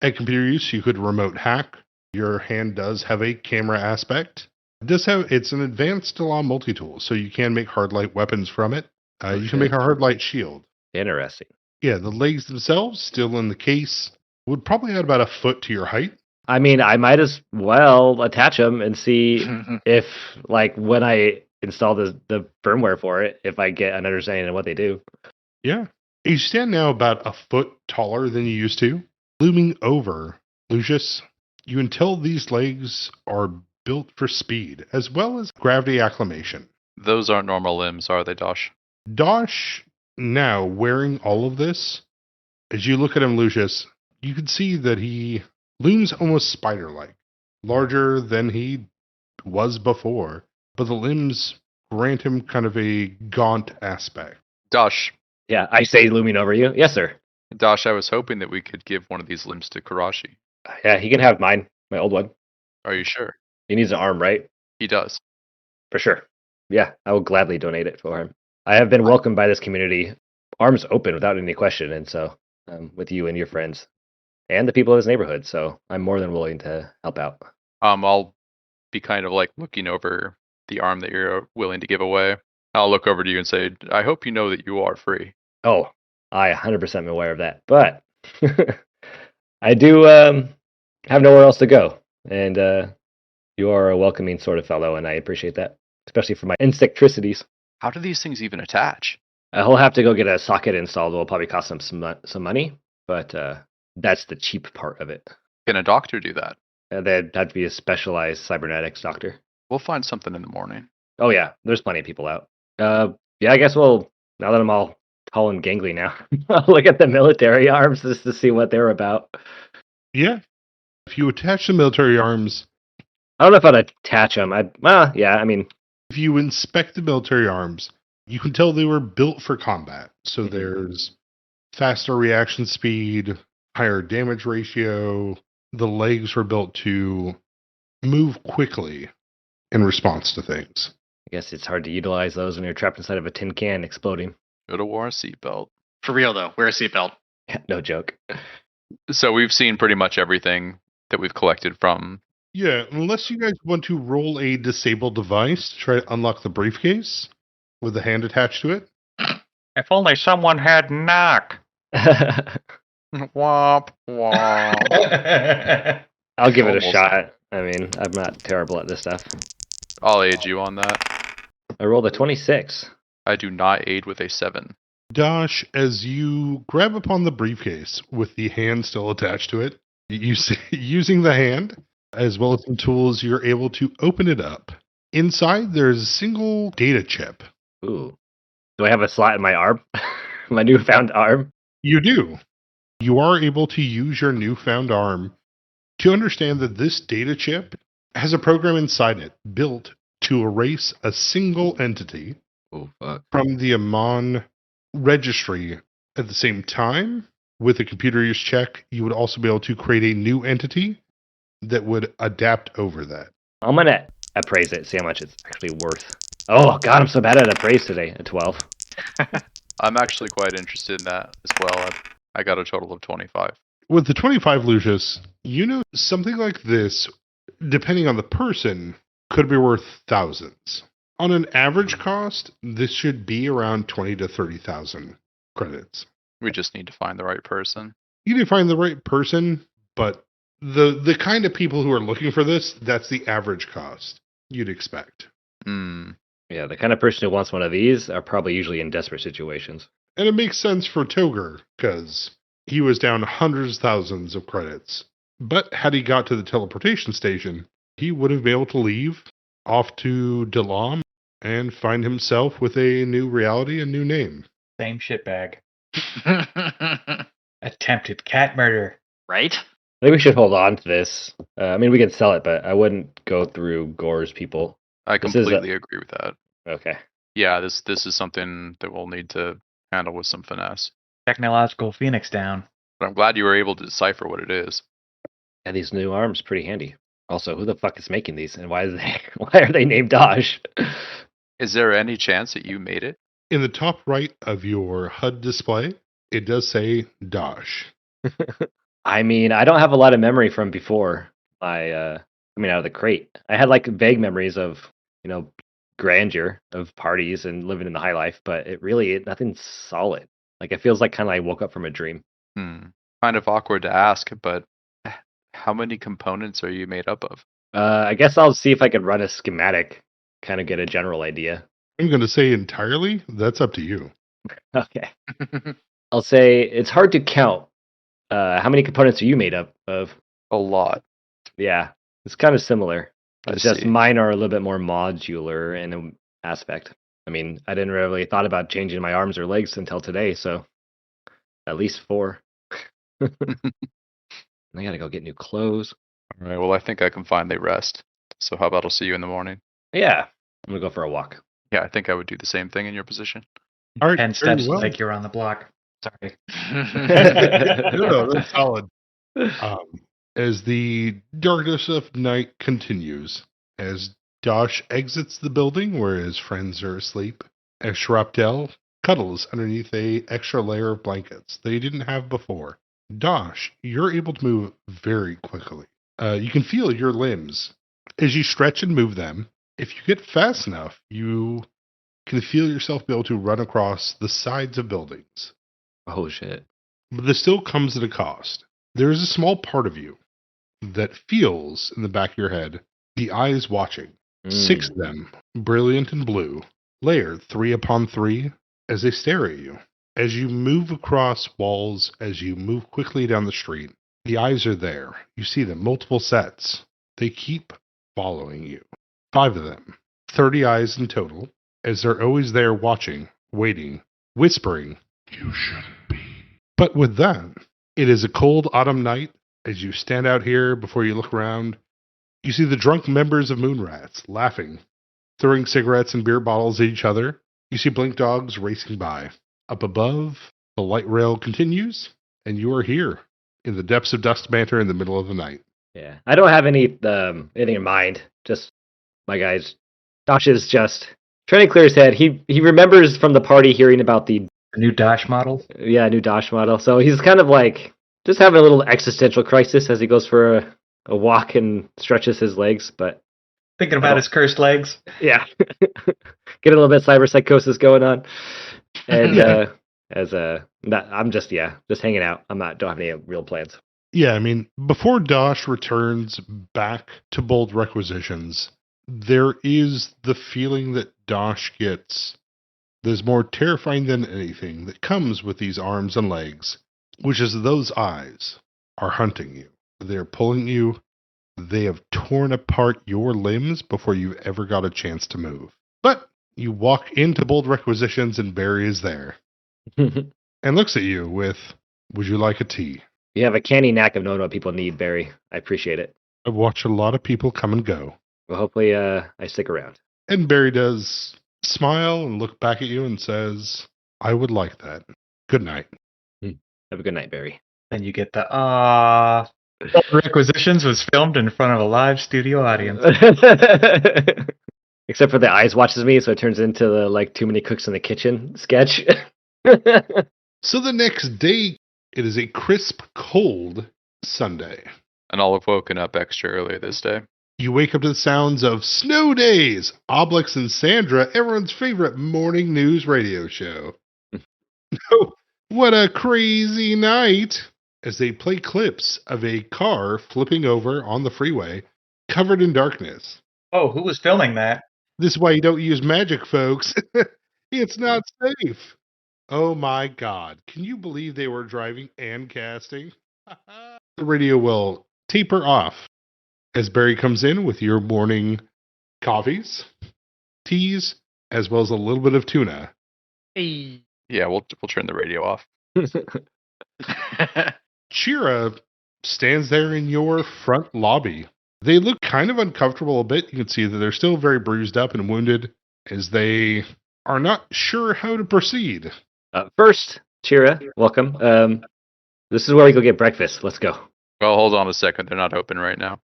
at computer use, you could remote hack. Your hand does have a camera aspect. It's an advanced alarm multi-tool, so you can make hard light weapons from it. You can make a hard light shield. Interesting. Yeah, the legs themselves, still in the case, would probably add about a foot to your height. I mean, I might as well attach them and see if, like, when I install the firmware for it, if I get an understanding of what they do. Yeah. You stand now about a foot taller than you used to. Looming over, Lucius, you can tell these legs are built for speed, as well as gravity acclimation. Those aren't normal limbs, are they, Dosh? Dosh, now wearing all of this, as you look at him, Lucius, you can see that he looms almost spider-like, larger than he was before, but the limbs grant him kind of a gaunt aspect. Dosh. Yeah, I say looming over you. Yes, sir. Dosh, I was hoping that we could give one of these limbs to Karashi. Yeah, he can have mine, my old one. Are you sure? He needs an arm, right? He does. For sure. Yeah, I will gladly donate it for him. I have been welcomed by this community, arms open without any question, and so with you and your friends and the people of this neighborhood. So I'm more than willing to help out. I'll be kind of like looking over the arm that you're willing to give away. I'll look over to you and say, I hope you know that you are free. Oh, I 100% am aware of that, but I do have nowhere else to go, and you are a welcoming sort of fellow, and I appreciate that, especially for my insectricities. How do these things even attach? He'll have to go get a socket installed. It'll probably cost him some money, but that's the cheap part of it. Can a doctor do that? That'd have to be a specialized cybernetics doctor. We'll find something in the morning. Oh yeah, there's plenty of people out. Yeah, I guess now that I'm all tall and gangly now, I'll look at the military arms just to see what they're about. Yeah. If you attach the military arms, I don't know if I'd attach them. Yeah, I mean, if you inspect the military arms, you can tell they were built for combat. So there's faster reaction speed, higher damage ratio. The legs were built to move quickly in response to things. I guess it's hard to utilize those when you're trapped inside of a tin can exploding. Should have wore a seatbelt. For real, though. Wear a seatbelt. No joke. So we've seen pretty much everything that we've collected from. Yeah, unless you guys want to roll a disabled device to try to unlock the briefcase with the hand attached to it. If only someone had knock. Womp, womp. I'll give it a Almost. shot. I mean, I'm not terrible at this stuff. I'll aid you on that. I rolled a 26. I do not aid with a 7. Dosh, as you grab upon the briefcase with the hand still attached to it, using the hand as well as some tools, you're able to open it up. Inside, there's a single data chip. Ooh. Do I have a slot in my arm? My newfound arm? You do. You are able to use your newfound arm to understand that this data chip has a program inside it built to erase a single entity Oh, fuck. from the Amon registry. At the same time, with a computer use check, you would also be able to create a new entity that would adapt over that. I'm going to appraise it, see how much it's actually worth. Oh, God, I'm so bad at appraise today. A 12. I'm actually quite interested in that as well. I got a total of 25. With the 25 Lucius, you know something like this, depending on the person, could be worth thousands. On an average cost, this should be around 20 to 30,000 credits. We just need to find the right person. You need to find the right person, but the kind of people who are looking for this, that's the average cost you'd expect. Yeah, the kind of person who wants one of these are probably usually in desperate situations. And it makes sense for Toger, because he was down hundreds of thousands of credits. But had he got to the teleportation station, he would have been able to leave off to Delam and find himself with a new reality and new name. Same shitbag. Attempted cat murder. Right? I think we should hold on to this. I mean, we could sell it, but I wouldn't go through Gore's people. I This is completely agree with that. Okay. Yeah, this is something that we'll need to handle with some finesse. Technological phoenix down. But I'm glad you were able to decipher what it is. Yeah, these new arms pretty handy. Also, who the fuck is making these, and why are they named Dosh? Is there any chance that you made it? In the top right of your HUD display, it does say Dosh. I mean, I don't have a lot of memory from before. Out of the crate. I had like vague memories of, grandeur of parties and living in the high life, but nothing's solid. Like it feels like kind of I woke up from a dream. Kind of awkward to ask, but how many components are you made up of? I guess I'll see if I can run a schematic, kind of get a general idea. I'm going to say entirely, that's up to you. Okay. I'll say it's hard to count. How many components are you made up of? A lot. Yeah, it's kind of similar. I It's just see. mine are a little bit more modular in an aspect. I mean, I didn't really thought about changing my arms or legs until today, so at least 4. I gotta go get new clothes. All right, well, I think I can finally rest. So how about I'll see you in the morning? Yeah, I'm gonna go for a walk. Yeah, I think I would do the same thing in your position. All right, 10 very steps well. like you're on the block. Sorry. No, that's solid. As the darkness of night continues, as Dosh exits the building where his friends are asleep, as Shrapdel cuddles underneath a extra layer of blankets that he didn't have before. Dosh, you're able to move very quickly. You can feel your limbs. As you stretch and move them, if you get fast enough, you can feel yourself be able to run across the sides of buildings. Oh shit. But this still comes at a cost. There is a small part of you that feels in the back of your head the eyes watching. 6 of them, brilliant and blue, layered 3 upon 3 as they stare at you. As you move across walls, as you move quickly down the street, the eyes are there. You see them, multiple sets. They keep following you. 5 of them, 30 eyes in total, as they're always there watching, waiting, whispering, "You shouldn't be." But with that, it is a cold autumn night. As you stand out here before you look around, you see the drunk members of Moonrats laughing, throwing cigarettes and beer bottles at each other. You see blink dogs racing by. Up above, the light rail continues, and you are here in the depths of dust banter in the middle of the night. Yeah, I don't have anything in mind. Just my guys. Dosh is just trying to clear his head. He remembers from the party hearing about the New Dash model. new Dosh model. So he's kind of like just having a little existential crisis as he goes for a walk and stretches his legs. But Thinking about his cursed legs. yeah, get a little bit cyber psychosis going on. And I'm just hanging out. Don't have any real plans. Yeah, I mean, before Dosh returns back to Bold Requisitions, there is the feeling that Dosh gets that is more terrifying than anything that comes with these arms and legs, which is those eyes are hunting you. They're pulling you. They have torn apart your limbs before you've ever got a chance to move. But you walk into Bold Requisitions and Barry is there and looks at you with, "Would you like a tea?" You have a canny knack of knowing what people need, Barry. I appreciate it. I've watched a lot of people come and go. Well, hopefully I stick around. And Barry does smile and look back at you and says, I would like that. Good night. Have a good night, Barry. Then you get the Requisitions was filmed in front of a live studio audience. Except for the eyes watches me, so it turns into the like too many cooks in the kitchen sketch. So the next day, it is a crisp, cold Sunday. And I'll have woken up extra early this day. You wake up to the sounds of Snow Days, Obelix and Sandra, everyone's favorite morning news radio show. Oh, what a crazy night! As they play clips of a car flipping over on the freeway, covered in darkness. Oh, who was filming that? This is why you don't use magic, folks. It's not safe. Oh my God. Can you believe they were driving and casting? The radio will taper off as Barry comes in with your morning coffees, teas, as well as a little bit of tuna. Hey. Yeah, we'll turn the radio off. Chira stands there in your front lobby. They look kind of uncomfortable a bit. You can see that they're still very bruised up and wounded as they are not sure how to proceed. First, Chira, welcome. This is where we go get breakfast. Let's go. Well, hold on a second. They're not open right now.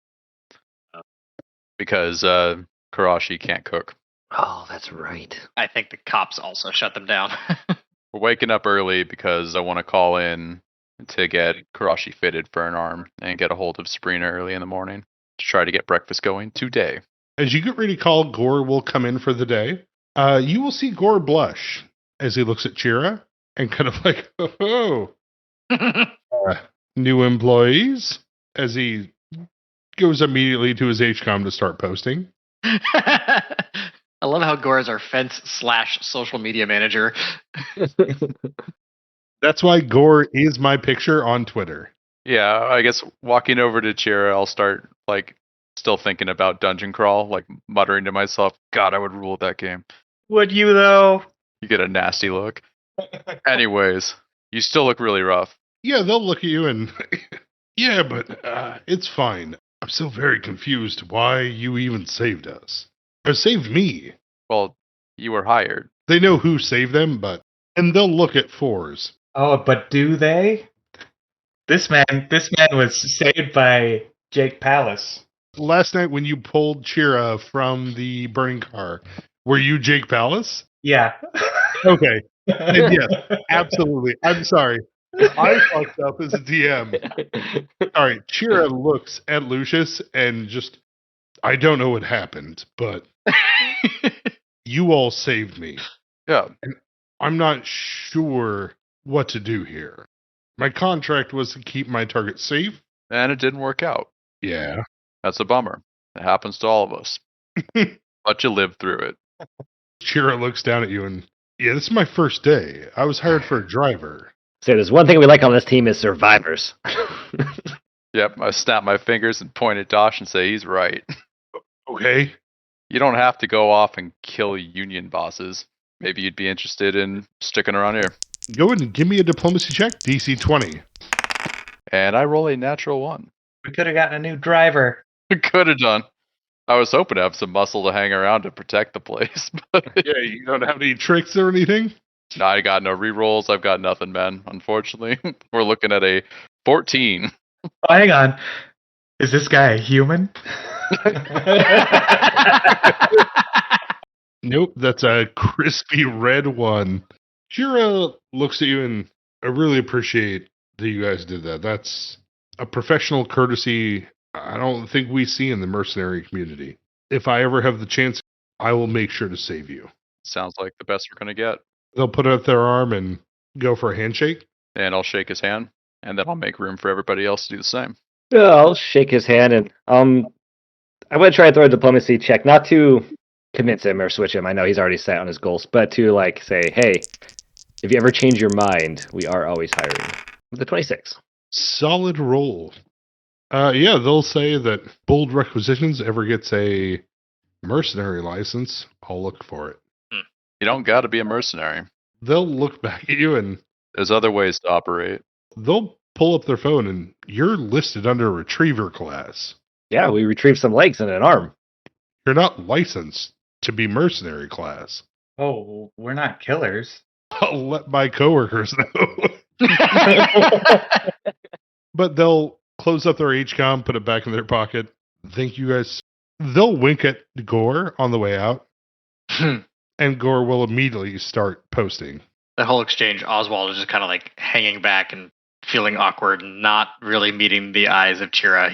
Because Karashi can't cook. Oh, that's right. I think the cops also shut them down. We're waking up early because I want to call in to get Karashi fitted for an arm and get a hold of Sabrina early in the morning to try to get breakfast going today. As you get ready to call, Gore will come in for the day. You will see Gore blush as he looks at Chira and kind of like, oh, new employees, as he goes immediately to his HCOM to start posting. I love how Gore is our fence/social media manager. That's why Gore is my picture on Twitter. Yeah, I guess walking over to Chira, I'll start, like, still thinking about Dungeon Crawl, like, muttering to myself, God, I would rule that game. Would you, though? You get a nasty look. Anyways, you still look really rough. Yeah, they'll look at you and, yeah, but it's fine. I'm still very confused why you even saved us. Or saved me. Well, you were hired. They know who saved them, and they'll look at fours. Oh, but do they? This man was saved by Jake Palace. Last night when you pulled Chira from the burning car, were you Jake Palace? Yeah. Okay. And yes, absolutely. I'm sorry. I fucked up as a DM. All right. Chira looks at Lucius and just, I don't know what happened, but you all saved me. Yeah. And I'm not sure what to do here. My contract was to keep my target safe. And it didn't work out. Yeah. That's a bummer. It happens to all of us. But you lived through it. Chira looks down at you and, yeah, this is my first day. I was hired for a driver. So there's one thing we like on this team is survivors. Yep, I snap my fingers and point at Dosh and say he's right. Okay. You don't have to go off and kill union bosses. Maybe you'd be interested in sticking around here. Go ahead and give me a diplomacy check, DC 20. And I roll a natural 1. We could have gotten a new driver. Could have done. I was hoping to have some muscle to hang around to protect the place. But Yeah, you don't have any tricks or anything? no, I got no rerolls. I've got nothing, man. Unfortunately, we're looking at a 14. Oh, hang on. Is this guy a human? Nope, that's a crispy red one. Shira looks at you and I really appreciate that you guys did that. That's a professional courtesy I don't think we see in the mercenary community. If I ever have the chance, I will make sure to save you. Sounds like the best we're going to get. They'll put out their arm and go for a handshake. And I'll shake his hand, and then I'll make room for everybody else to do the same. Yeah, I'll shake his hand and I'm gonna try to throw a diplomacy check, not to convince him or switch him. I know he's already set on his goals, but to like say, hey, if you ever change your mind, we are always hiring. With the 26. Solid roll. Yeah, they'll say that Bold Requisitions ever gets a mercenary license. I'll look for it. You don't got to be a mercenary. They'll look back at you and There's other ways to operate. they'll pull up their phone, and you're listed under retriever class. Yeah, we retrieved some legs and an arm. You're not licensed to be mercenary class. Oh, we're not killers. I'll let my coworkers know. But they'll close up their HCOM, put it back in their pocket. Thank you guys. They'll wink at Gore on the way out, and Gore will immediately start posting. The whole exchange, Oswald is just kind of like hanging back and feeling awkward and not really meeting the eyes of Chira.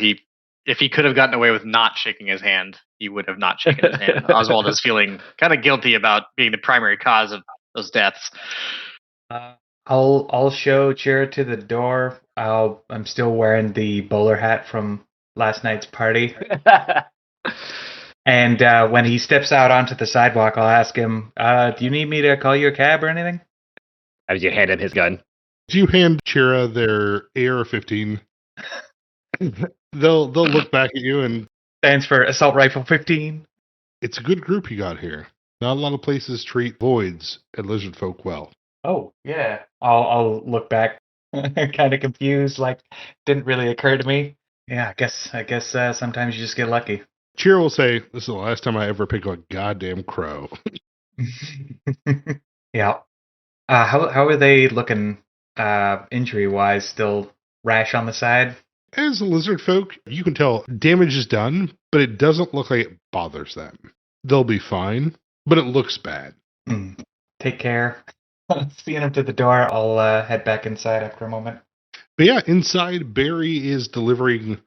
If he could have gotten away with not shaking his hand, he would have not shaken his hand. Oswald is feeling kind of guilty about being the primary cause of those deaths. I'll show Chira to the door. I'm still wearing the bowler hat from last night's party. And when he steps out onto the sidewalk, I'll ask him, do you need me to call you a cab or anything? As you hand him his gun. Do you hand Chira their AR-15? They'll look back at you, and Stands for Assault Rifle 15. it's a good group you got here. Not a lot of places treat voids and lizard folk well. Oh, yeah. I'll look back, kind of confused, like, didn't really occur to me. Yeah, I guess sometimes you just get lucky. Chira will say, "This is the last time I ever pick a goddamn crow." Yeah. How are they looking injury-wise? Still rash on the side? As lizard folk, you can tell damage is done, but it doesn't look like it bothers them. They'll be fine, but it looks bad. Take care. Seeing him to the door, I'll head back inside after a moment. But yeah, inside, Barry is delivering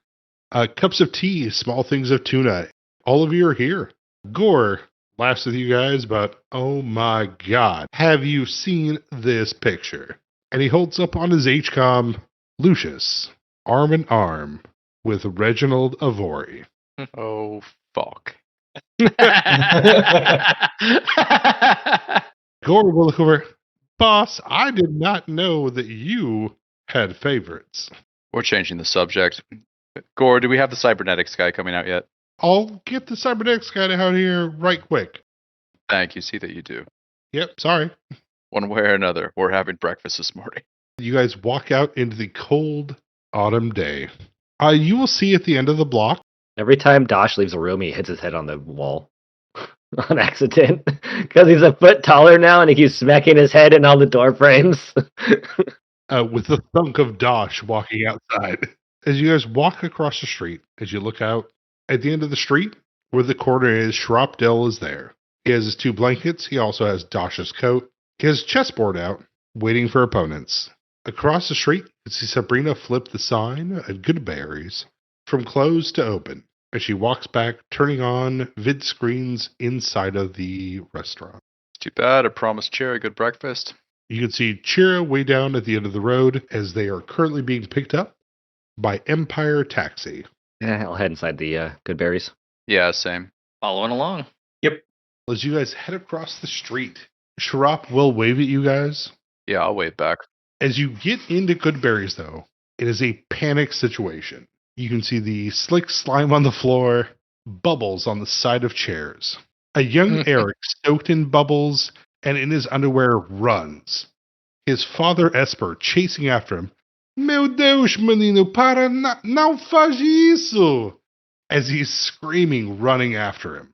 cups of tea, small things of tuna. All of you are here. Gore laughs with you guys, but oh my god, have you seen this picture? And he holds up on his HCOM Lucius, arm in arm with Reginald Avori. Oh, fuck. Gore will look over. Boss, I did not know that you had favorites. We're changing the subject. Gore, do we have the cybernetics guy coming out yet? I'll get the cybernetics guy out here right quick. Thank you. See that you do. Yep, sorry. One way or another, we're having breakfast this morning. You guys walk out into the cold autumn day. You will see at the end of the block. Every time Dosh leaves a room, he hits his head on the wall on accident because he's a foot taller now and he keeps smacking his head in all the door frames. With the thunk of Dosh walking outside. As you guys walk across the street, as you look out, at the end of the street, where the corner is, Shropdell is there. He has his 2 blankets. He also has Dosh's coat. He has a chessboard out, waiting for opponents. Across the street, you see Sabrina flip the sign at Good Berries from closed to open as she walks back, turning on vid screens inside of the restaurant. It's too bad. I promised Cherry a good breakfast. You can see Chira way down at the end of the road as they are currently being picked up by Empire Taxi. Yeah, I'll head inside the Good Berries. Yeah, same. Following along. As you guys head across the street, Sharop will wave at you guys. Yeah, I'll wave back. As you get into Good Berries, though, it is a panic situation. You can see the slick slime on the floor, bubbles on the side of chairs. A young Eric, soaked in bubbles and in his underwear, runs. His father, Esper, chasing after him. Meu Deus, menino, para, não faz isso! As he's screaming, running after him.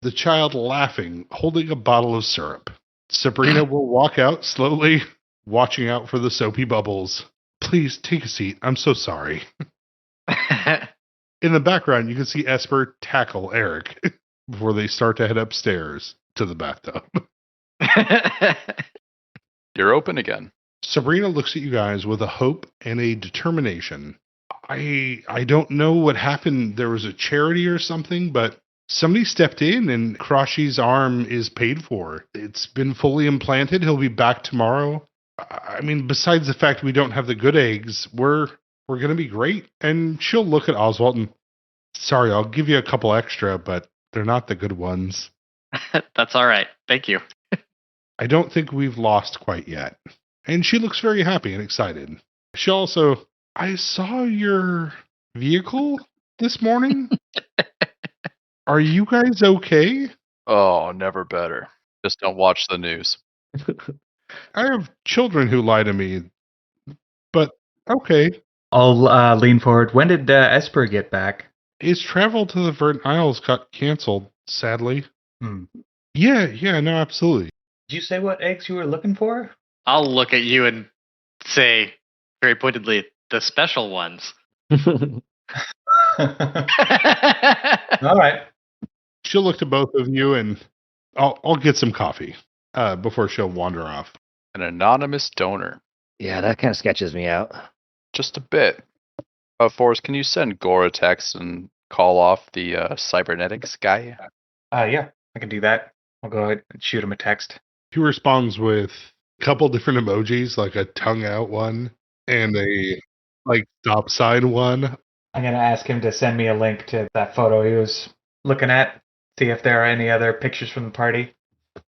The child laughing, holding a bottle of syrup. Sabrina will walk out slowly, watching out for the soapy bubbles. Please take a seat. I'm so sorry. In the background, you can see Esper tackle Eric before they start to head upstairs to the bathtub. You're open again. Sabrina looks at you guys with a hope and a determination. I don't know what happened. There was a charity or something, but somebody stepped in and Krashi's arm is paid for. It's been fully implanted. He'll be back tomorrow. I mean, besides the fact we don't have the good eggs, we're going to be great. And she'll look at Oswald and, sorry, I'll give you a couple extra, but they're not the good ones. That's all right. Thank you. I don't think we've lost quite yet. And she looks very happy and excited. She also, I saw your vehicle this morning. Are you guys okay? Oh, never better. Just don't watch the news. I have children who lie to me, but okay. I'll lean forward. When did Esper get back? His travel to the Verdant Isles got canceled, sadly. Hmm. Yeah, no, absolutely. Did you say what eggs you were looking for? I'll look at you and say very pointedly, the special ones. All right. She'll look to both of you, and I'll get some coffee before she'll wander off. An anonymous donor. Yeah, that kind of sketches me out. Just a bit. Forrest, can you send Gore a text and call off the cybernetics guy? Yeah, I can do that. I'll go ahead and shoot him a text. He responds with a couple different emojis, like a tongue out one and a stop sign one. I'm gonna ask him to send me a link to that photo he was looking at. See if there are any other pictures from the party.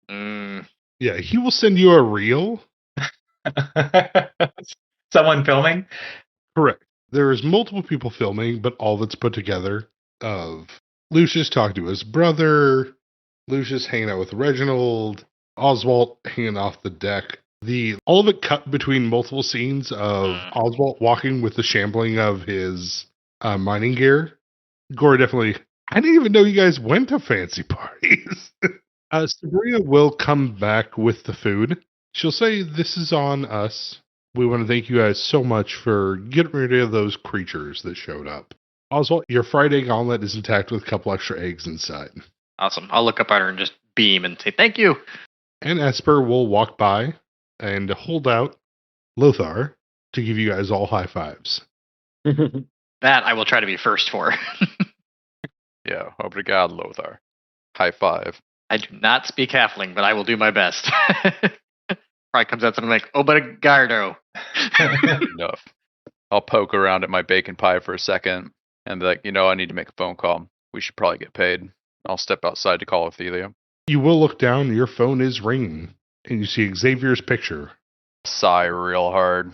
Yeah, he will send you a reel. Someone filming? Correct. There is multiple people filming, but all that's put together of Lucius talking to his brother, Lucius hanging out with Reginald, Oswald hanging off the deck. All of it cut between multiple scenes of Oswald walking with the shambling of his mining gear. Gore definitely, I didn't even know you guys went to fancy parties. Sabrina will come back with the food. She'll say, "This is on us. We want to thank you guys so much for getting rid of those creatures that showed up. Oswald, your fried egg omelet is intact with a couple extra eggs inside." Awesome. I'll look up at her and just beam and say thank you. And Esper will walk by and hold out Lothar to give you guys all high fives. That I will try to be first for. Yeah, obrigado, Lothar. High five. I do not speak halfling, but I will do my best. Probably comes out something like obrigado. Enough. I'll poke around at my bacon pie for a second and be like, I need to make a phone call. We should probably get paid. I'll step outside to call Ophelia. You will look down, your phone is ringing, and you see Xavier's picture. Sigh real hard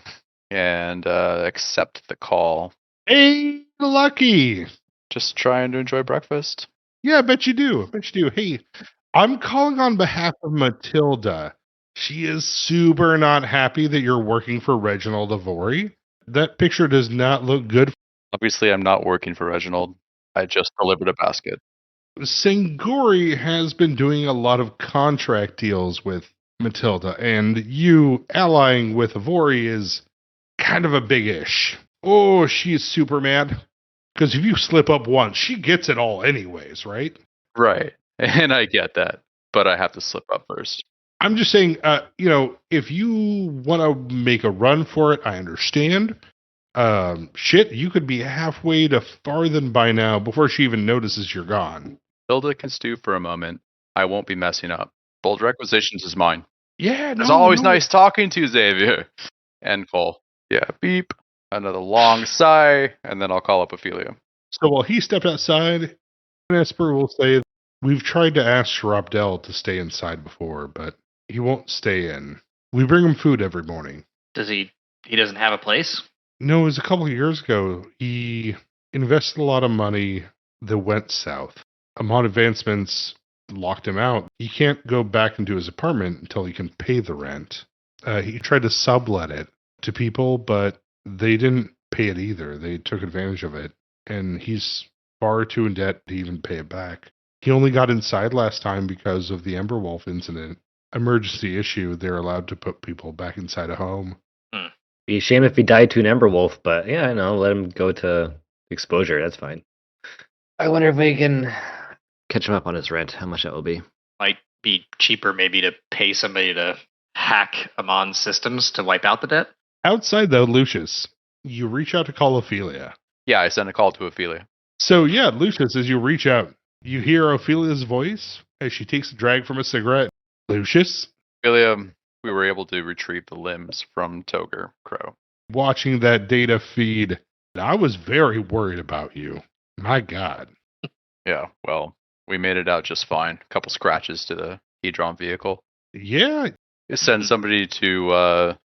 and accept the call. Hey, Lucky! Just trying to enjoy breakfast. Yeah, I bet you do. Hey, I'm calling on behalf of Matilda. She is super not happy that you're working for Reginald Avory. That picture does not look good. Obviously, I'm not working for Reginald. I just delivered a basket. Sangori has been doing a lot of contract deals with Matilda, and you allying with Avory is kind of a big ish. Oh, she's super mad. Because if you slip up once, she gets it all anyways, right? Right. And I get that. But I have to slip up first. I'm just saying, if you want to make a run for it, I understand. You could be halfway to Farthen by now before she even notices you're gone. Hilda can stew for a moment. I won't be messing up. Bold Requisitions is mine. Yeah, It's always nice talking to you, Xavier. And Cole. Yeah, beep. Another long sigh, and then I'll call up Ophelia. So while he stepped outside, Esper will say, "We've tried to ask Shrobdell to stay inside before, but he won't stay in. We bring him food every morning." Does he doesn't have a place? No, it was a couple of years ago. He invested a lot of money that went south. Amount advancements locked him out. He can't go back into his apartment until he can pay the rent. He tried to sublet it to people, but they didn't pay it either. They took advantage of it, and he's far too in debt to even pay it back. He only got inside last time because of the Emberwolf incident. Emergency issue, they're allowed to put people back inside a home. Be a shame if he died to an Emberwolf, but yeah, I know, let him go to exposure, that's fine. I wonder if we can catch him up on his rent, how much that will be. Might be cheaper maybe to pay somebody to hack Amon's systems to wipe out the debt. Outside, though, Lucius, you reach out to call Ophelia. Yeah, I sent a call to Ophelia. So, yeah, Lucius, as you reach out, you hear Ophelia's voice as she takes a drag from a cigarette. Lucius? Ophelia, we were able to retrieve the limbs from Toger Crow. Watching that data feed, I was very worried about you. My God. Yeah, well, we made it out just fine. A couple scratches to the Hedron vehicle. Yeah. Send somebody to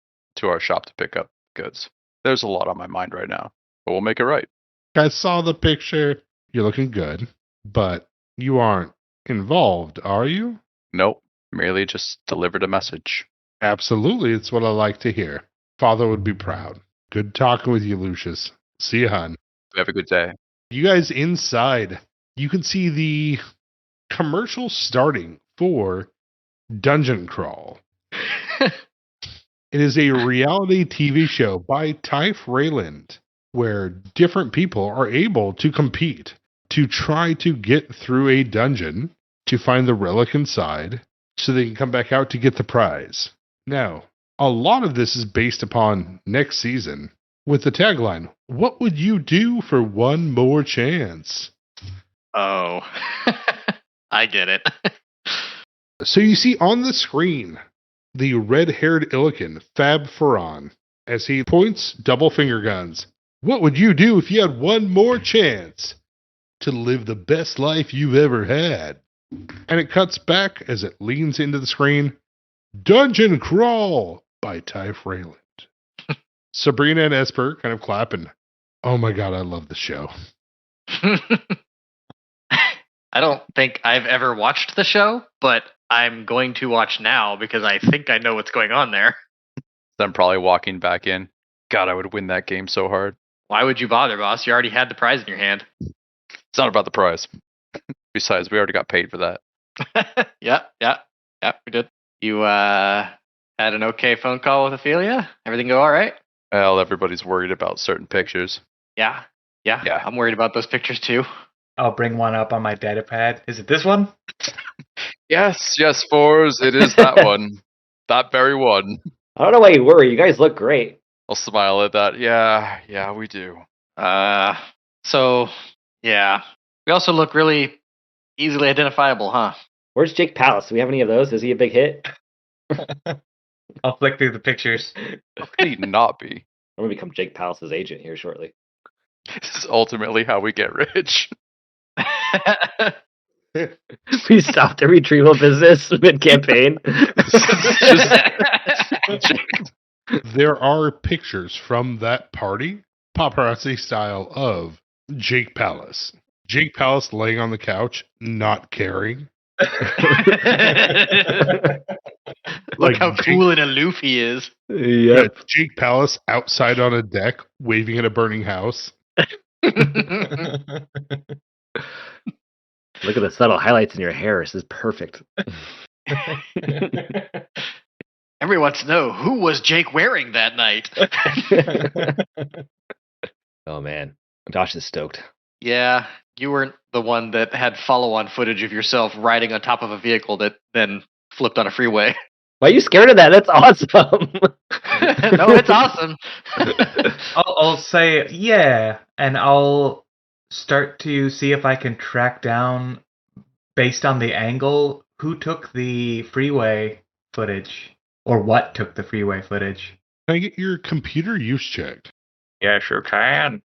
our shop to pick up goods. There's a lot on my mind right now, but we'll make it right. I saw the picture. You're looking good, but you aren't involved, are you? Nope, merely just delivered a message. Absolutely. It's what I like to hear. Father would be proud. Good talking with you, Lucius. See you, hon. Have a good day. You guys inside, you can see the commercial starting for Dungeon Crawl. It is a reality TV show by Typh Rayland where different people are able to compete to try to get through a dungeon to find the relic inside so they can come back out to get the prize. Now, a lot of this is based upon next season with the tagline, "What would you do for one more chance?" Oh, I get it. So you see on the screen the red-haired Illican, Fab Faron, as he points double finger guns. What would you do if you had one more chance to live the best life you've ever had? And it cuts back as it leans into the screen. Dungeon Crawl by Typh Rayland. Sabrina and Esper kind of clapping. Oh my God, I love the show. I don't think I've ever watched the show, but I'm going to watch now because I think I know what's going on there. I'm probably walking back in. God, I would win that game so hard. Why would you bother, boss? You already had the prize in your hand. It's not about the prize. Besides, we already got paid for that. Yeah, we did. You had an okay phone call with Ophelia? Everything go all right? Well, everybody's worried about certain pictures. Yeah. Yeah. I'm worried about those pictures too. I'll bring one up on my data pad. Is it this one? Yes, Fours, it is that one. That very one. I don't know why you worry. You guys look great. I'll smile at that. Yeah, we do. So, yeah. We also look really easily identifiable, huh? Where's Jake Palace? Do we have any of those? Is he a big hit? I'll flick through the pictures. How could he not be? I'm going to become Jake Palace's agent here shortly. This is ultimately how we get rich. We stopped the retrieval business mid-campaign. There are pictures from that party, paparazzi style, of Jake Palace. Jake Palace laying on the couch, not caring. Look how cool and aloof he is. Yep. Jake Palace outside on a deck, waving at a burning house. Look at the subtle highlights in your hair. This is perfect. Everyone wants to know, who was Jake wearing that night? Oh, man. Josh is stoked. Yeah, you weren't the one that had follow-on footage of yourself riding on top of a vehicle that then flipped on a freeway. Why are you scared of that? That's awesome. No, it's awesome. I'll say, yeah, and I'll start to see if I can track down, based on the angle, who took the freeway footage, or what took the freeway footage. Can I get your computer use checked? Yeah, sure can.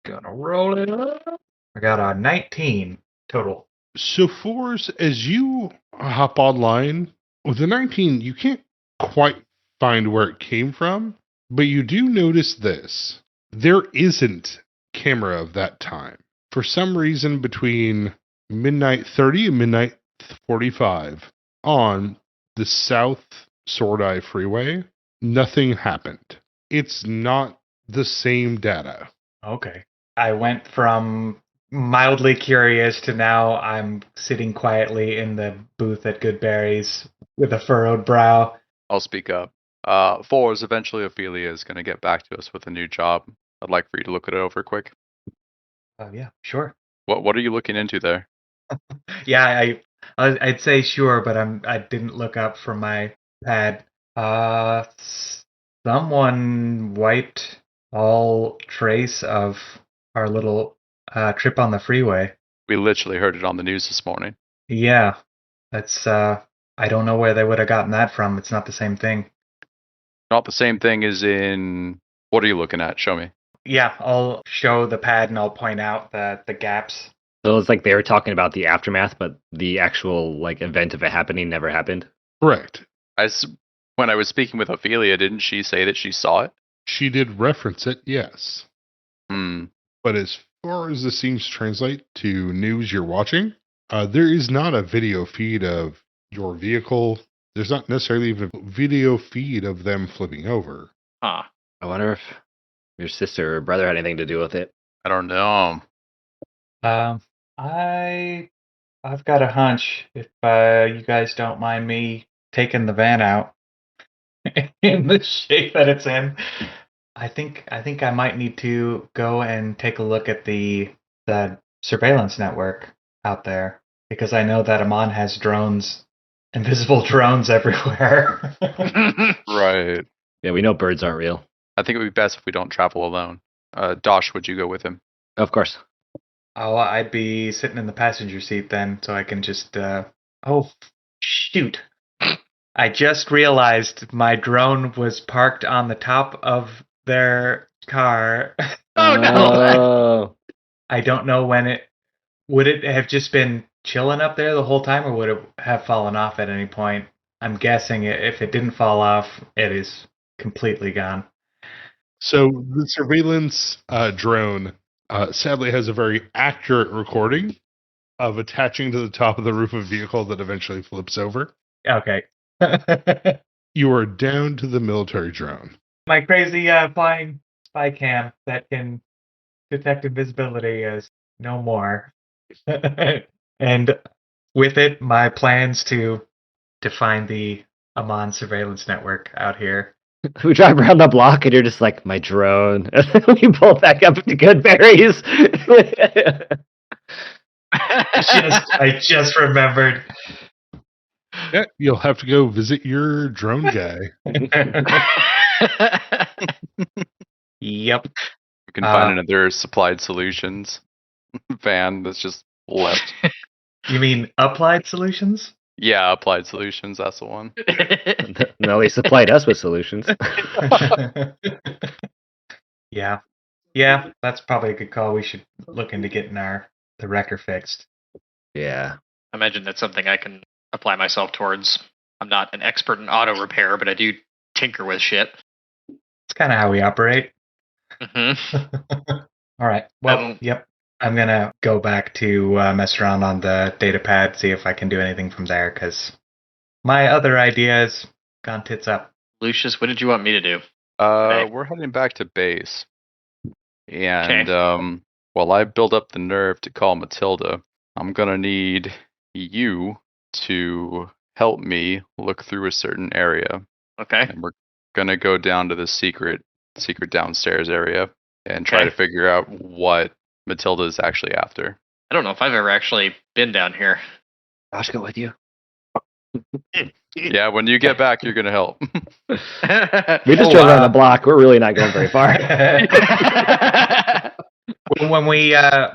Gonna roll it up. I got a 19 total. So, Fours, as you hop online, with the 19, you can't quite find where it came from, but you do notice this. There isn't camera of that time. For some reason, between midnight 30 and midnight 45 on the South Sword-Eye Freeway, nothing happened. It's not the same data. Okay. I went from mildly curious to now I'm sitting quietly in the booth at Goodberry's with a furrowed brow. I'll speak up. Fours, eventually Ophelia is going to get back to us with a new job. I'd like for you to look it over quick. Oh, yeah, sure. What are you looking into there? Yeah, I'd say sure, but I didn't look up from my pad. Someone wiped all trace of our little trip on the freeway. We literally heard it on the news this morning. Yeah, that's I don't know where they would have gotten that from. It's not the same thing. Not the same thing as in. What are you looking at? Show me. Yeah, I'll show the pad and I'll point out the gaps. So it's like they were talking about the aftermath, but the actual like event of it happening never happened. Correct. When I was speaking with Ophelia, didn't she say that she saw it? She did reference it, yes. Hmm. But as far as this seems to translate to news you're watching, there is not a video feed of your vehicle. There's not necessarily even a video feed of them flipping over. Huh. I wonder if your sister or brother had anything to do with it. I don't know. I've got a hunch. If you guys don't mind me taking the van out in the shape that it's in, I think I might need to go and take a look at the surveillance network out there, because I know that Amon has drones, invisible drones everywhere. Right. Yeah, we know birds aren't real. I think it would be best if we don't travel alone. Dosh, would you go with him? Of course. Oh, I'd be sitting in the passenger seat then, so I can just. Oh, shoot! I just realized my drone was parked on the top of their car. Oh no! Oh. I don't know when it would it have just been chilling up there the whole time, or would it have fallen off at any point? I'm guessing if it didn't fall off, it is completely gone. So the surveillance drone sadly has a very accurate recording of attaching to the top of the roof of a vehicle that eventually flips over. Okay. You are down to the military drone. My crazy flying spy cam that can detect invisibility is no more. And with it, my plans to find the Amon surveillance network out here. We drive around the block and you're just like, my drone. We pull back up to good berries. I just remembered. Yeah, you'll have to go visit your drone guy. Yep. We can find another supplied solutions van that's just left. You mean Applied Solutions? Yeah, applied solutions. That's the one. No, he supplied us with solutions. Yeah, that's probably a good call. We should look into getting the wrecker fixed. Yeah. I imagine that's something I can apply myself towards. I'm not an expert in auto repair, but I do tinker with shit. It's kind of how we operate. Mm-hmm. All right. Well, yep. I'm gonna go back to mess around on the data pad, see if I can do anything from there, because my other ideas gone tits up. Lucius, what did you want me to do? We're heading back to base. And while I build up the nerve to call Matilda, I'm gonna need you to help me look through a certain area. Okay. And we're gonna go down to the secret downstairs area and try to figure out what Matilda is actually after. I don't know if I've ever actually been down here. Josh, go with you. Yeah, when you get back, you're gonna help. We just drove around the block. We're really not going very far. When we are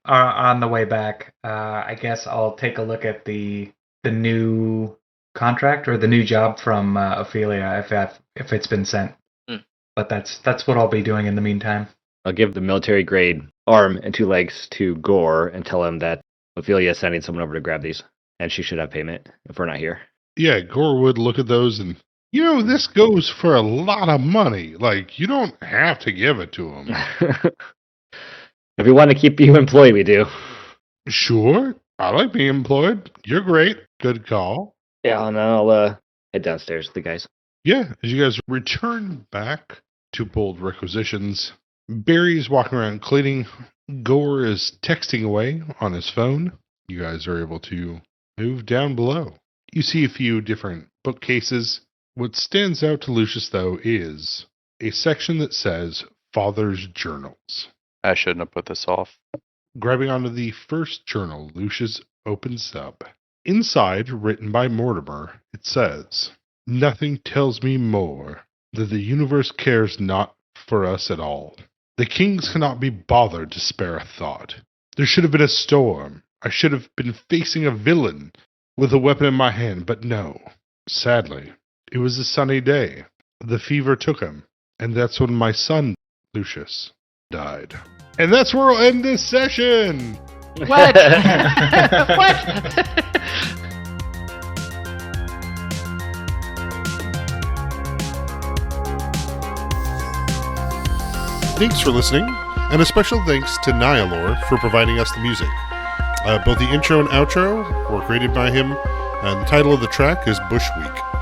on the way back, I guess I'll take a look at the new contract or the new job from Ophelia if it's been sent. But that's what I'll be doing in the meantime. I'll give the military grade arm and 2 legs to Gore and tell him that Ophelia is sending someone over to grab these, and she should have payment if we're not here. Yeah, Gore would look at those and, this goes for a lot of money. Like, you don't have to give it to him. If we want to keep you employed, we do. Sure. I like being employed. You're great. Good call. Yeah, and then I'll head downstairs with the guys. Yeah, as you guys return back to bold requisitions, Barry's walking around cleaning. Gore is texting away on his phone. You guys are able to move down below. You see a few different bookcases. What stands out to Lucius, though, is a section that says Father's Journals. I shouldn't have put this off. Grabbing onto the first journal, Lucius opens up. Inside, written by Mortimer, it says, "Nothing tells me more that the universe cares not for us at all. The kings cannot be bothered to spare a thought. There should have been a storm. I should have been facing a villain with a weapon in my hand, but no. Sadly, it was a sunny day. The fever took him, and that's when my son, Lucius, died." And that's where we'll end this session. What? What? Thanks for listening, and a special thanks to Nihilor for providing us the music. Both the intro and outro were created by him, and the title of the track is Bush Week.